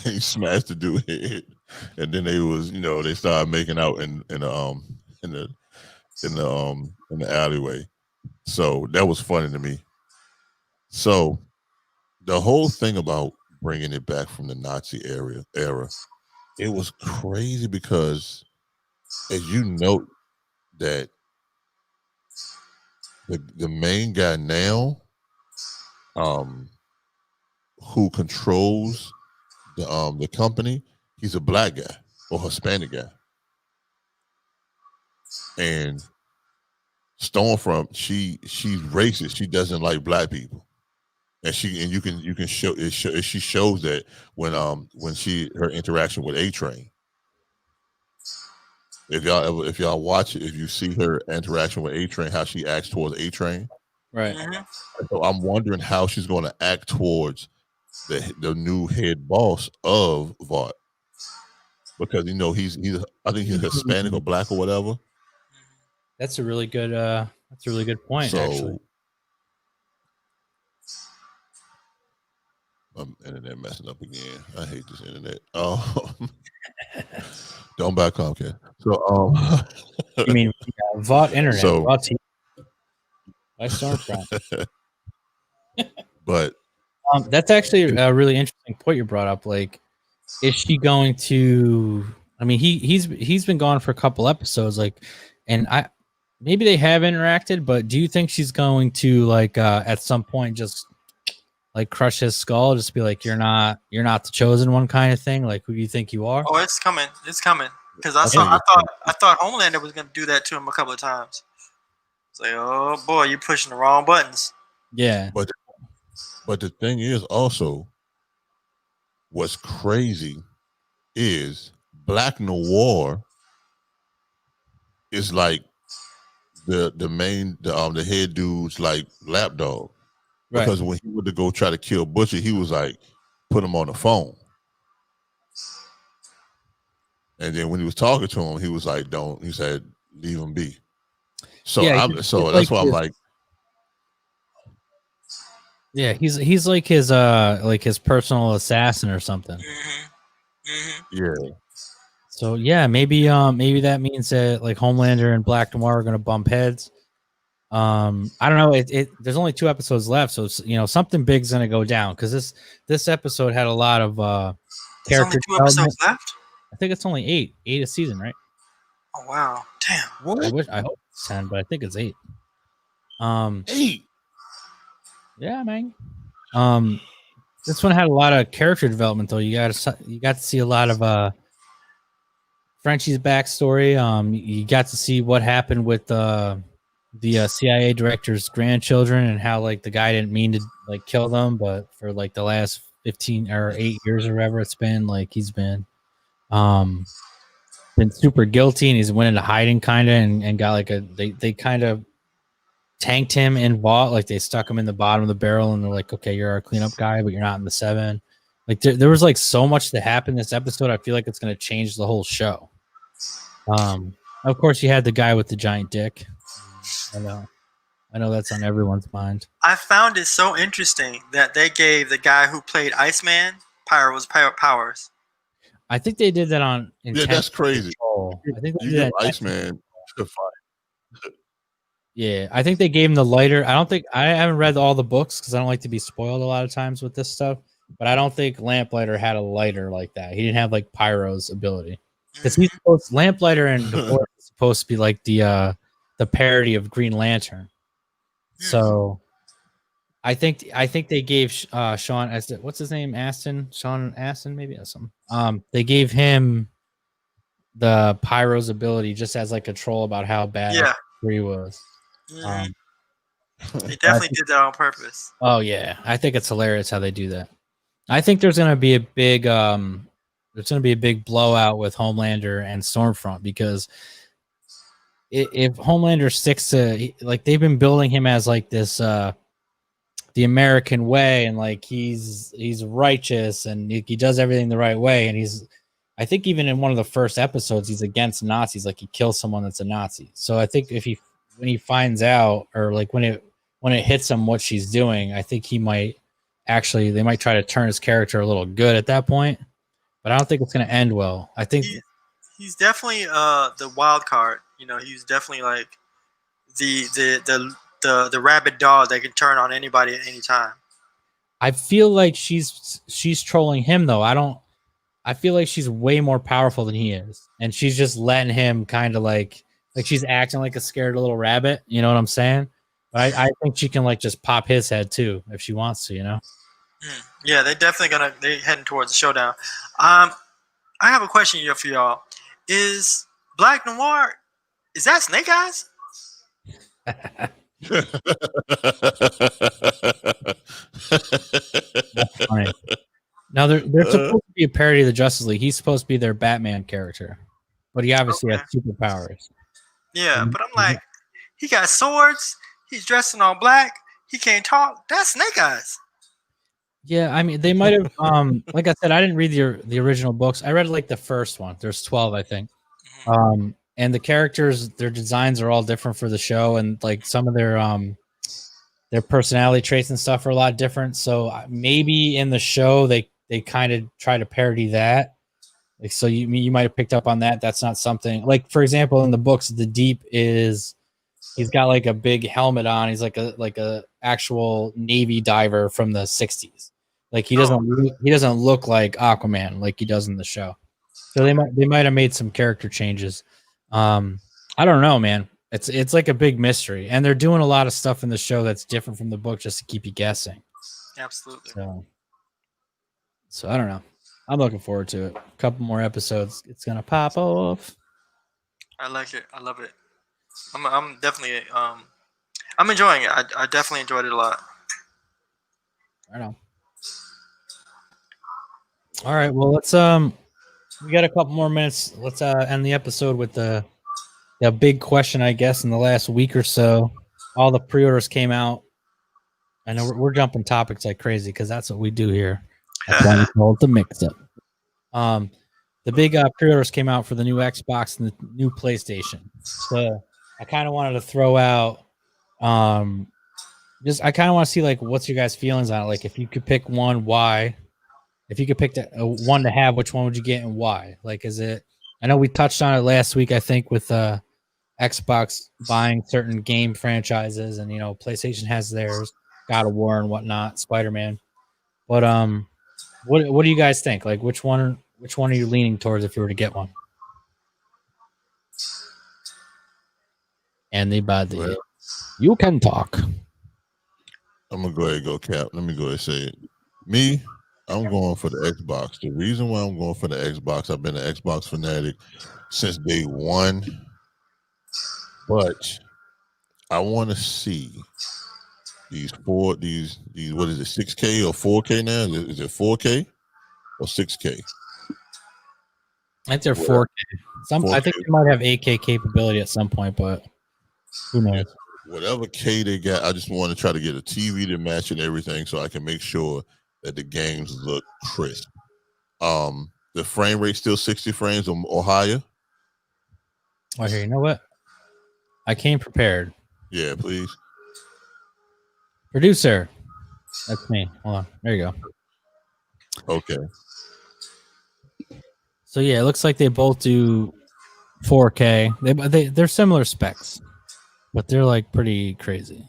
He smashed the dude head, and then they started making out in the alleyway. So that was funny to me. So the whole thing about bringing it back from the Nazi era, it was crazy because, as you note, that the main guy now, who controls the company, he's a black guy or Hispanic guy, and Stormfront, she's racist. She doesn't like black people, and you can show it. She shows that when her interaction with A-Train. If y'all watch it, if you see her interaction with A-Train, how she acts towards A-Train, right? So I'm wondering how she's going to act towards the new head boss of Vought, because I think he's Hispanic or black or whatever. That's a really good point, actually. Internet messing up again. I hate this internet. Don't buy Comcast. So you mean Vought internet? So, Vought TV. I Stormfront. But that's actually a really interesting point you brought up. Like, is she going to? I mean, he's been gone for a couple episodes. Like, and maybe they have interacted, but do you think she's going to, like, at some point just like crush his skull, just be like, you're not the chosen one, kind of thing? Like, who do you think you are? Oh, it's coming. Because I thought Homelander was going to do that to him a couple of times. It's like, oh boy, you're pushing the wrong buttons. Yeah. But the thing is also, what's crazy is Black Noir is like the head dude's like lapdog. Right. Because when he went to go try to kill Butcher, he was like, put him on the phone. And then when he was talking to him, he was like, he said, leave him be. So yeah, that's like why I'm like, yeah, he's like his personal assassin or something. Yeah. So yeah, maybe that means that like Homelander and Black Noir are gonna bump heads. I don't know. There's only 2 episodes left, so something big's gonna go down, because this episode had a lot of character. There's only 2 episodes left. I think it's only 8 a season, right? Oh wow, damn! What? I hope it's 10, but I think it's 8. 8. Yeah, man. This one had a lot of character development, though. You got to see a lot of Frenchie's backstory. You got to see what happened with the CIA director's grandchildren, and how like the guy didn't mean to like kill them, but for like the last 15 or 8 years or whatever it's been, like he's been super guilty, and he's went into hiding kind of, and got like they kind of tanked him in Vought. Like, they stuck him in the bottom of the barrel, and they're like, okay, you're our cleanup guy, but you're not in the 7. Like, there was like so much that happened this episode. I feel like it's going to change the whole show. Of course, you had the guy with the giant dick. I know that's on everyone's mind. I found it so interesting that they gave the guy who played Iceman powers. I think they did that on Yeah, that's crazy. I think they You did give that Iceman to fight. Yeah, I think they gave him the lighter. I haven't read all the books because I don't like to be spoiled a lot of times with this stuff. But I don't think Lamplighter had a lighter like that. He didn't have like Pyro's ability because he's supposed Lamplighter and Divorce is supposed to be like the parody of Green Lantern. So I think they gave Sean what's his name, Sean Astin, maybe or something. They gave him the Pyro's ability just as like a troll about how bad he was. They definitely did that on purpose. Oh yeah, I think it's hilarious how they do that. I think there's gonna be a big blowout with Homelander and Stormfront because if Homelander sticks to like they've been building him as like this the American way and like he's righteous and he does everything the right way and I think even in one of the first episodes he's against Nazis, like he kills someone that's a Nazi. So I think when he finds out or like when it hits him what she's doing, I think they might try to turn his character a little good at that point. But I don't think it's going to end well. I think he's definitely the wild card. You know, he's definitely like the rabid dog that can turn on anybody at any time. I feel like she's trolling him though. I feel like she's way more powerful than he is, and she's just letting him kind of like she's acting like a scared little rabbit. You know what I'm saying? But I think she can like just pop his head too if she wants to. You know? Yeah, they're definitely they're heading towards the showdown. I have a question here for y'all. Is Black Noir, is that Snake Eyes? That's funny. Now they're supposed to be a parody of the Justice League. He's supposed to be their Batman character, but he obviously has superpowers. Yeah, but I'm like, he got swords. He's dressed in all black. He can't talk. That's Snake Eyes. Yeah, I mean, they might have. Like I said, I didn't read the original books. I read like the first one. There's 12, I think. And the characters, their designs are all different for the show, and like some of their personality traits and stuff are a lot different. So maybe in the show they kind of try to parody that. Like, so you might have picked up on that. That's not something like, for example, in the books, the Deep he's got like a big helmet on. He's like a actual Navy diver from the 60s. Like he doesn't look like Aquaman like he does in the show. So they might have made some character changes. I don't know, man. It's like a big mystery, and they're doing a lot of stuff in the show that's different from the book just to keep you guessing. Absolutely. So I don't know. I'm looking forward to it. A couple more episodes, it's gonna pop off. I like it. I love it. I'm definitely I'm enjoying it. I definitely enjoyed it a lot. I know. All right. Well, let's we got a couple more minutes. Let's end the episode with the big question, I guess, in the last week or so. All the pre-orders came out. I know we're jumping topics like crazy because that's what we do here. That's why we call it the mix-up. The big pre-orders came out for the new Xbox and the new PlayStation. So I kind of wanted to throw out, I kind of want to see like what's your guys' feelings on it. Like if you could pick one, why? If you could pick one to have, which one would you get and why? Like, is it? I know we touched on it last week. I think with Xbox buying certain game franchises, and PlayStation has theirs, God of War and whatnot, Spider-Man. But what do you guys think? Like, which one are you leaning towards if you were to get one? Anybody? Well, you can talk. I'm gonna go ahead and go, Cap. Let me go ahead and say it. Me, I'm going for the Xbox. The reason why I'm going for the Xbox, I've been an Xbox fanatic since day one. But I want to see these what is it, 6K or 4K now? Is it 4K or 6K? I think they're 4K. 4K. I think they might have 8K capability at some point, but who knows? Whatever K they got, I just want to try to get a TV to match and everything so I can make sure that the games look crisp. The frame rate still 60 frames or higher. Oh, here, you know what? I came prepared. Yeah, please. Producer. That's me. Hold on. There you go. Okay. So yeah, it looks like they both do 4K. They're similar specs, but they're like pretty crazy.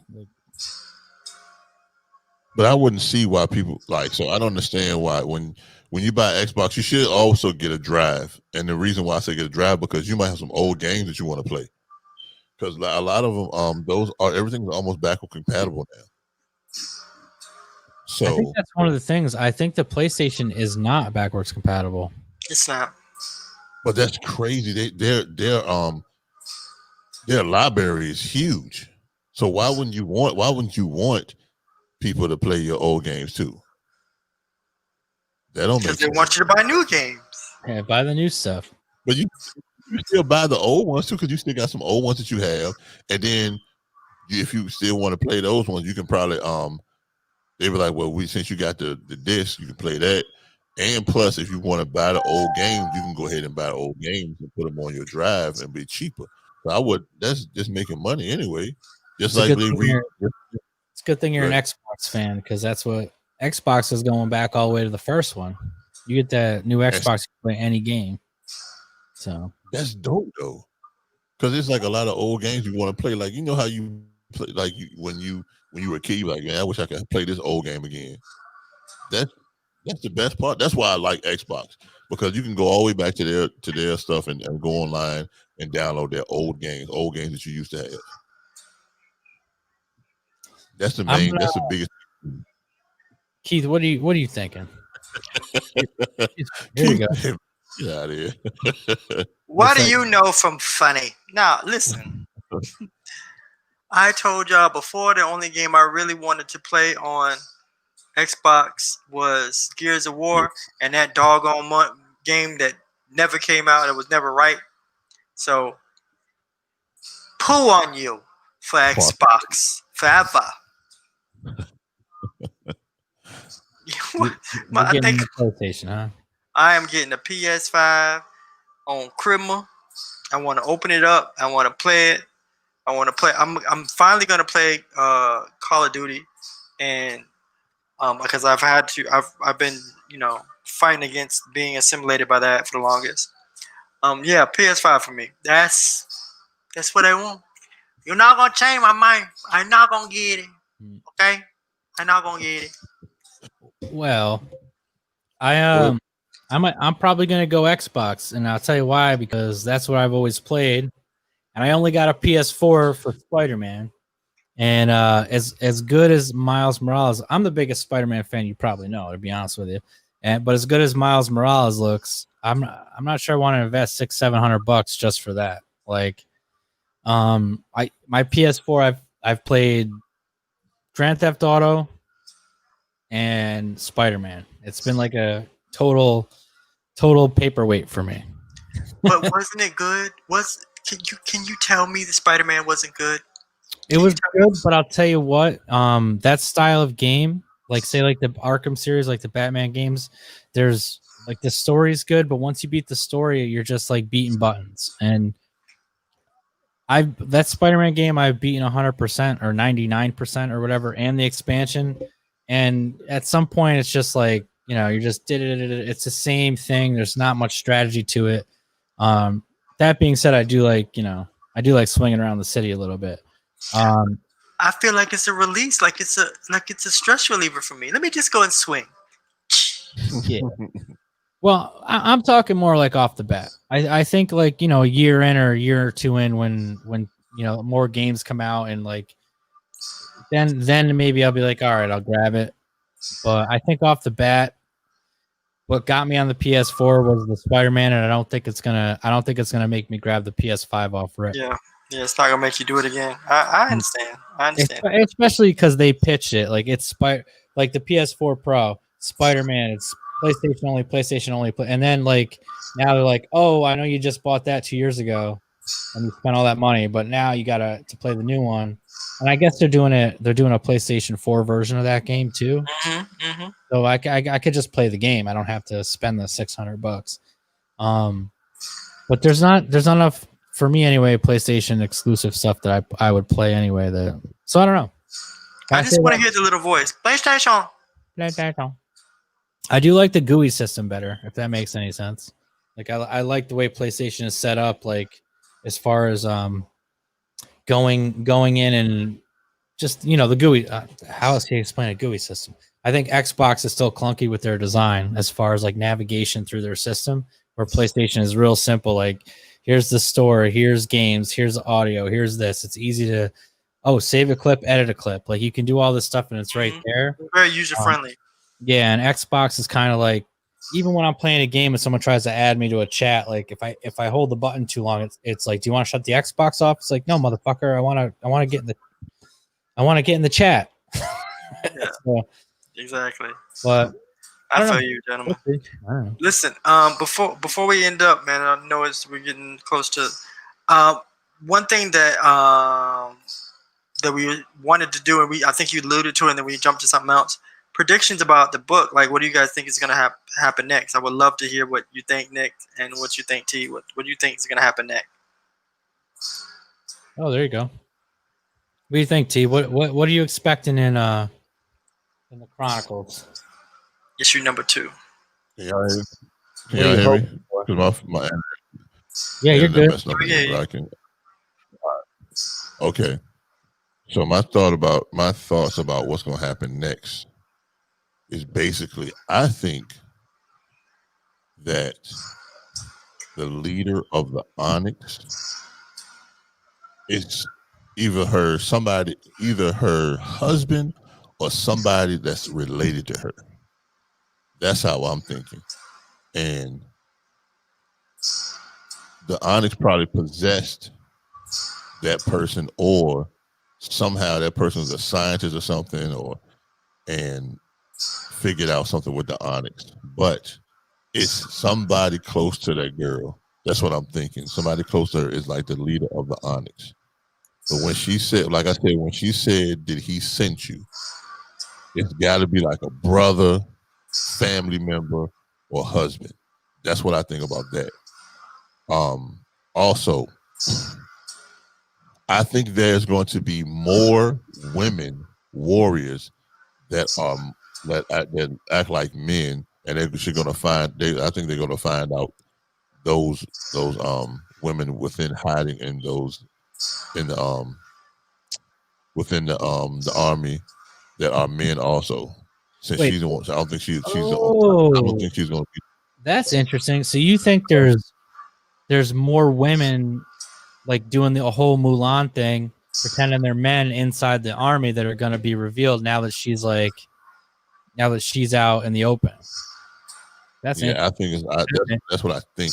But I wouldn't see why people like. So I don't understand why when you buy Xbox, you should also get a drive. And the reason why I say get a drive because you might have some old games that you want to play. Because a lot of them, those are everything's almost backward compatible now. So I think that's one of the things. I think the PlayStation is not backwards compatible. It's not. But that's crazy. Their library is huge. So why wouldn't you want people to play your old games too? That don't make sense. Because they want you to buy new games. Yeah, buy the new stuff. But you still buy the old ones too, because you still got some old ones that you have, and then if you still want to play those ones, you can probably they were like, well, since you got the disc, you can play that, and plus if you want to buy the old games, you can go ahead and buy the old games and put them on your drive and be cheaper. So that's just making money anyway. Just like it's a good thing you're an Xbox fan because that's what Xbox is going back all the way to the first one. You get that new Xbox, you can play any game. So that's dope though, because it's like a lot of old games you want to play. Like how you play, like when you were a kid, you're like, man, I wish I could play this old game again. That's the best part. That's why I like Xbox, because you can go all the way back to their stuff and go online and download their old games that you used to have. That's the main. That's the biggest. Keith, what are you thinking? Here you go. Get out of here. What do you know from funny? Now, listen. I told y'all before the only game I really wanted to play on Xbox was Gears of War, and that doggone game that never came out. It was never right. So, pull on you for Xbox forever. I think PlayStation, huh? I am getting a PS5 on Christmas. I want to open it up. I want to play it. I'm finally gonna play Call of Duty, and because I've been fighting against being assimilated by that for the longest. Yeah, PS5 for me. That's what I want. You're not gonna change my mind. I'm not gonna get it. Okay, I'm not gonna get it. Well, I'm probably gonna go Xbox, and I'll tell you why. Because that's what I've always played, and I only got a PS4 for Spider-Man. And as good as Miles Morales, I'm the biggest Spider-Man fan you probably know, to be honest with you. But as good as Miles Morales looks, I'm not sure I want to invest $600-700 just for that. Like, my PS4, I've played Grand Theft Auto and Spider-Man. It's been like a total paperweight for me. But wasn't it good? Can you tell me the Spider-Man wasn't good? It was good, but I'll tell you what, that style of game, like say like the Arkham series, like the Batman games, there's like the story's good, but once you beat the story, you're just like beating buttons. And that Spider-Man game I've beaten 100% or 99% or whatever, and the expansion. And at some point it's just like, you just did it. It's the same thing. There's not much strategy to it. That being said, I do like swinging around the city a little bit. I feel like it's a release, like it's a stress reliever for me. Let me just go and swing. Yeah. Well, I'm talking more like off the bat. I think like a year in or a year or two in, when more games come out, and like then maybe I'll be like, all right, I'll grab it. But I think off the bat, what got me on the PS4 was the Spider-Man, and I don't think it's gonna make me grab the PS5 off rip. Yeah, it's not gonna make you do it again. I understand. Especially because they pitched it like it's like the PS4 Pro, Spider-Man. It's PlayStation only. And then like now they're like, oh, I know you just bought that 2 years ago, and you spent all that money, but now you gotta to play the new one. And I guess they're doing a PlayStation 4 version of that game too. Mm-hmm. So I could just play the game. I don't have to spend the $600. But there's not enough for me anyway. PlayStation exclusive stuff that I would play anyway. So I don't know. I just want to hear the little voice. PlayStation. I do like the GUI system better, if that makes any sense. Like I like the way PlayStation is set up, like as far as going in and just the GUI. How else can you explain a GUI system? I think Xbox is still clunky with their design as far as like navigation through their system, where PlayStation is real simple. Like here's the store, here's games, here's audio, here's this. It's easy to save a clip, edit a clip. Like you can do all this stuff and it's right there. Very user friendly. Yeah, and Xbox is kind of like, even when I'm playing a game and someone tries to add me to a chat, like if I hold the button too long, it's like, do you want to shut the Xbox off? It's like, no, motherfucker, I want to get in the chat. Yeah, so, exactly. But I feel you, gentlemen. Listen, before we end up, man, I know we're getting close to one thing that we wanted to do, and I think you alluded to it, and then we jumped to something else. Predictions about the book. Like, what do you guys think is going to happen next? I would love to hear what you think, Nick, and what you think, T. What do you think is going to happen next? Oh, there you go. What do you think, T? What are you expecting in the Chronicles? Issue number 2. Can y'all hear me? Because my yeah, you're good. Okay. So my thoughts about what's going to happen next is basically, I think that the leader of the Onyx is either her husband or somebody that's related to her. That's how I'm thinking. And the Onyx probably possessed that person, or somehow that person was a scientist or something, and figured out something with the Onyx. But it's somebody close to that girl. That's what I'm thinking. Somebody close to her is like the leader of the Onyx. But when she said, like I said, when she said, did he send you? It's got to be like a brother, family member, or husband. That's what I think about that. Also, I think there's going to be more women warriors that act like men, and I think they're going to find out those women within hiding in within the army that are men also. Since she's the one, I don't think she's the only. I don't think she's going to be. That's interesting. So you think there's more women like doing the whole Mulan thing, pretending they're men inside the army that are going to be revealed now that she's out in the open. I think that's what I think.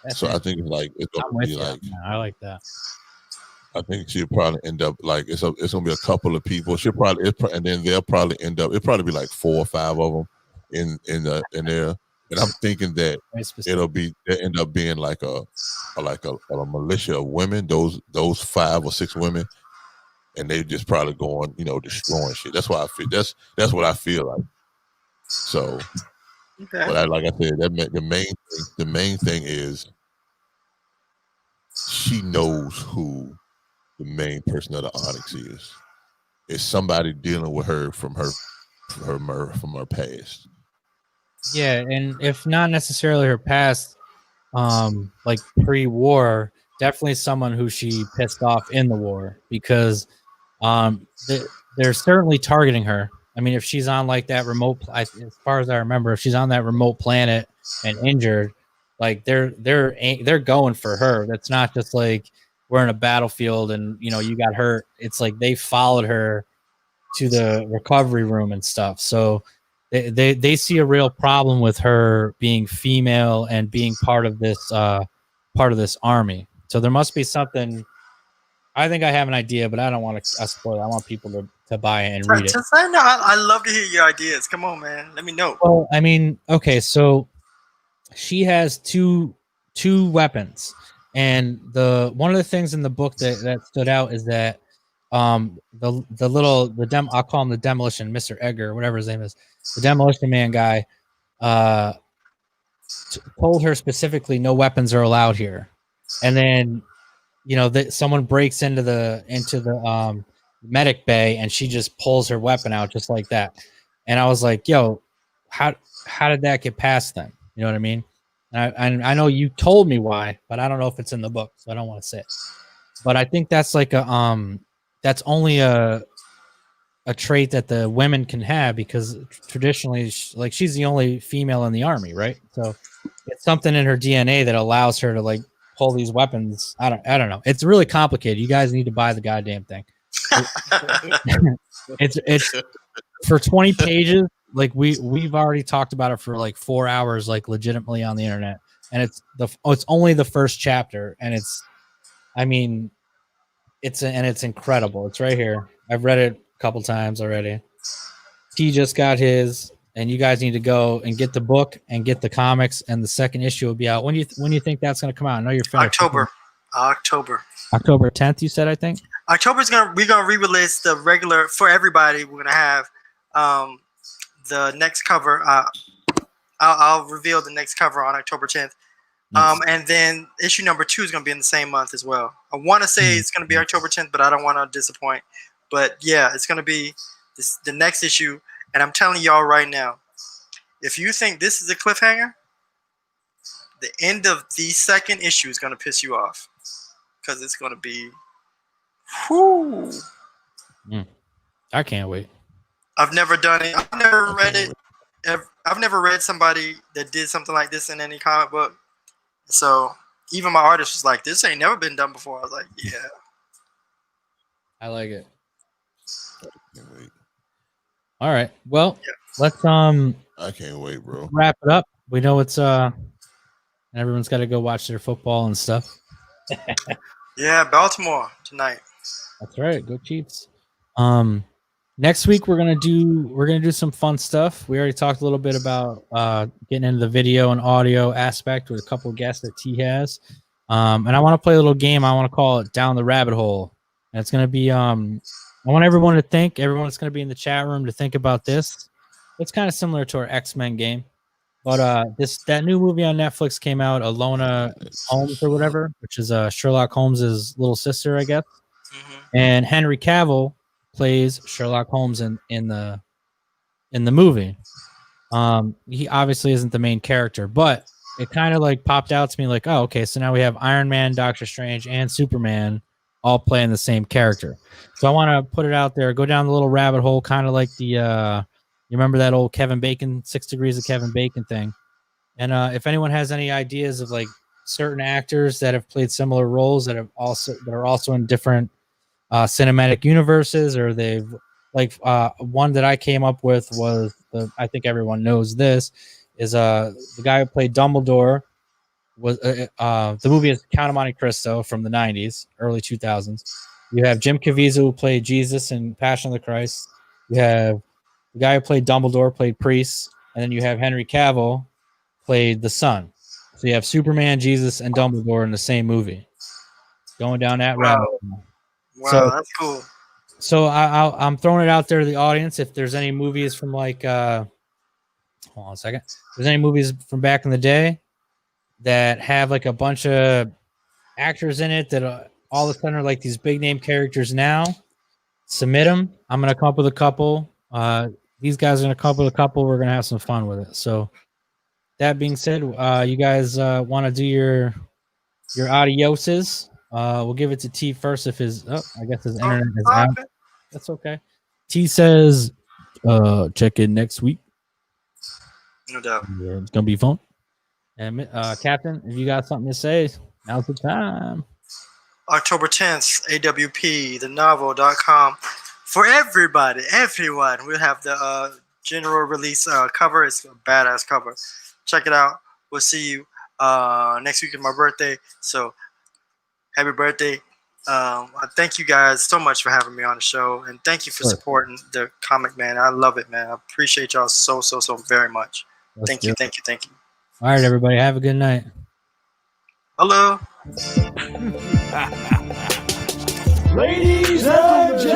So I think it's going to be like. I like that. I think she'll probably end up like it's going to be a couple of people. And then they'll probably end up. It'll probably be like 4 or 5 of them in there. And I'm thinking that they'll end up being like a militia of women. Those 5 or 6 women, and they just probably going, destroying shit. That's why I feel. That's what I feel like. So, okay. But like I said, the main thing is she knows who the main person of the Onyx is. It's somebody dealing with her from her past. Yeah, and if not necessarily her past, like pre-war, definitely someone who she pissed off in the war, because they're certainly targeting her. I mean, if she's on like that remote, as far as I remember, if she's on that remote planet and injured, like they're going for her. That's not just like we're in a battlefield and you got hurt. It's like they followed her to the recovery room and stuff. So they see a real problem with her being female and being part of this army. So there must be something. I think I have an idea, but I don't want to spoil it. I want people to buy it and read it. I love to hear your ideas. Come on, man. Let me know. Well, I mean, okay, so she has two weapons, and one of the things in the book that stood out is that I'll call him the Demolition, Mr. Edgar, whatever his name is, the Demolition Man guy, told her specifically no weapons are allowed here, and then that someone breaks into the medic bay, and she just pulls her weapon out just like that. And I was like, yo, how did that get past them? You know what I mean? And I know you told me why, but I don't know if it's in the book, so I don't want to say it. But I think that's like that's only a trait that the women can have, because traditionally, she's the only female in the army, right? So it's something in her DNA that allows her to like pull these weapons. I don't know. It's really complicated. You guys need to buy the goddamn thing. It's for 20 pages. Like we've already talked about it for like 4 hours, like legitimately on the internet. And it's only the first chapter, and it's incredible. It's right here. I've read it a couple times already. T just got his, and you guys need to go and get the book and get the comics, and the second issue will be out. When do you think that's going to come out? I know you're finished. October 10th, you said, I think. We're gonna re-release the regular for everybody. We're gonna have the next cover. I'll reveal the next cover on October 10th. Nice. And then issue number 2 is gonna be in the same month as well. I want to say it's gonna be October 10th, but I don't want to disappoint. But yeah, it's gonna be the next issue. And I'm telling y'all right now, if you think this is a cliffhanger, the end of the second issue is gonna piss you off, because it's gonna be. Whew. I can't wait. I've never done it. I've never read it. I've never read somebody that did something like this in any comic book. So even my artist was like, "This ain't never been done before." I was like, "Yeah." I like it. All right. Well, let's I can't wait, bro. Wrap it up. We know it's everyone's got to go watch their football and stuff. Yeah, Baltimore tonight. That's right. Go Chiefs. Next week we're gonna do some fun stuff. We already talked a little bit about getting into the video and audio aspect with a couple of guests that T has. And I want to play a little game. I want to call it Down the Rabbit Hole. And it's gonna be I want everyone that's gonna be in the chat room to think about this. It's kind of similar to our X-Men game. But that new movie on Netflix came out, Alona Holmes or whatever, which is Sherlock Holmes's little sister, I guess. Mm-hmm. And Henry Cavill plays Sherlock Holmes in the movie. He obviously isn't the main character, but it kind of like popped out to me like, oh, okay, so now we have Iron Man, Doctor Strange, and Superman all playing the same character. So I want to put it out there, go down the little rabbit hole, kind of like the you remember that old Kevin Bacon, 6 Degrees of Kevin Bacon thing. And if anyone has any ideas of like certain actors that have played similar roles that are also in different cinematic universes, or they've like one that I came up with was I think everyone knows this is the guy who played Dumbledore was the movie is Count of Monte Cristo from the 90s, early 2000s. You have Jim Caviezel who played Jesus in Passion of the Christ. You have the guy who played Dumbledore played Priest, and then you have Henry Cavill played the Son. So you have Superman, Jesus, and Dumbledore in the same movie. Going down that rabbit hole. Wow, that's cool. So I'm throwing it out there to the audience. If there's any movies from like, hold on a second. If there's any movies from back in the day that have like a bunch of actors in it that all of a sudden are like these big name characters now, submit them. I'm going to come up with a couple. These guys are going to come up with a couple. We're going to have some fun with it. So that being said, you guys want to do your adioses. We'll give it to T first if I guess his internet is out. That's okay. T says, check in next week. No doubt. Yeah, it's going to be fun. And Captain, if you got something to say, now's the time. October 10th, AWP, thenovel.com. For everybody, everyone, we'll have the general release cover. It's a badass cover. Check it out. We'll see you next week is my birthday. So happy birthday. I thank you guys so much for having me on the show. And thank you for supporting the comic, man. I love it, man. I appreciate y'all so very much. Thank you. All right, everybody. Have a good night. Hello. Ladies and gentlemen.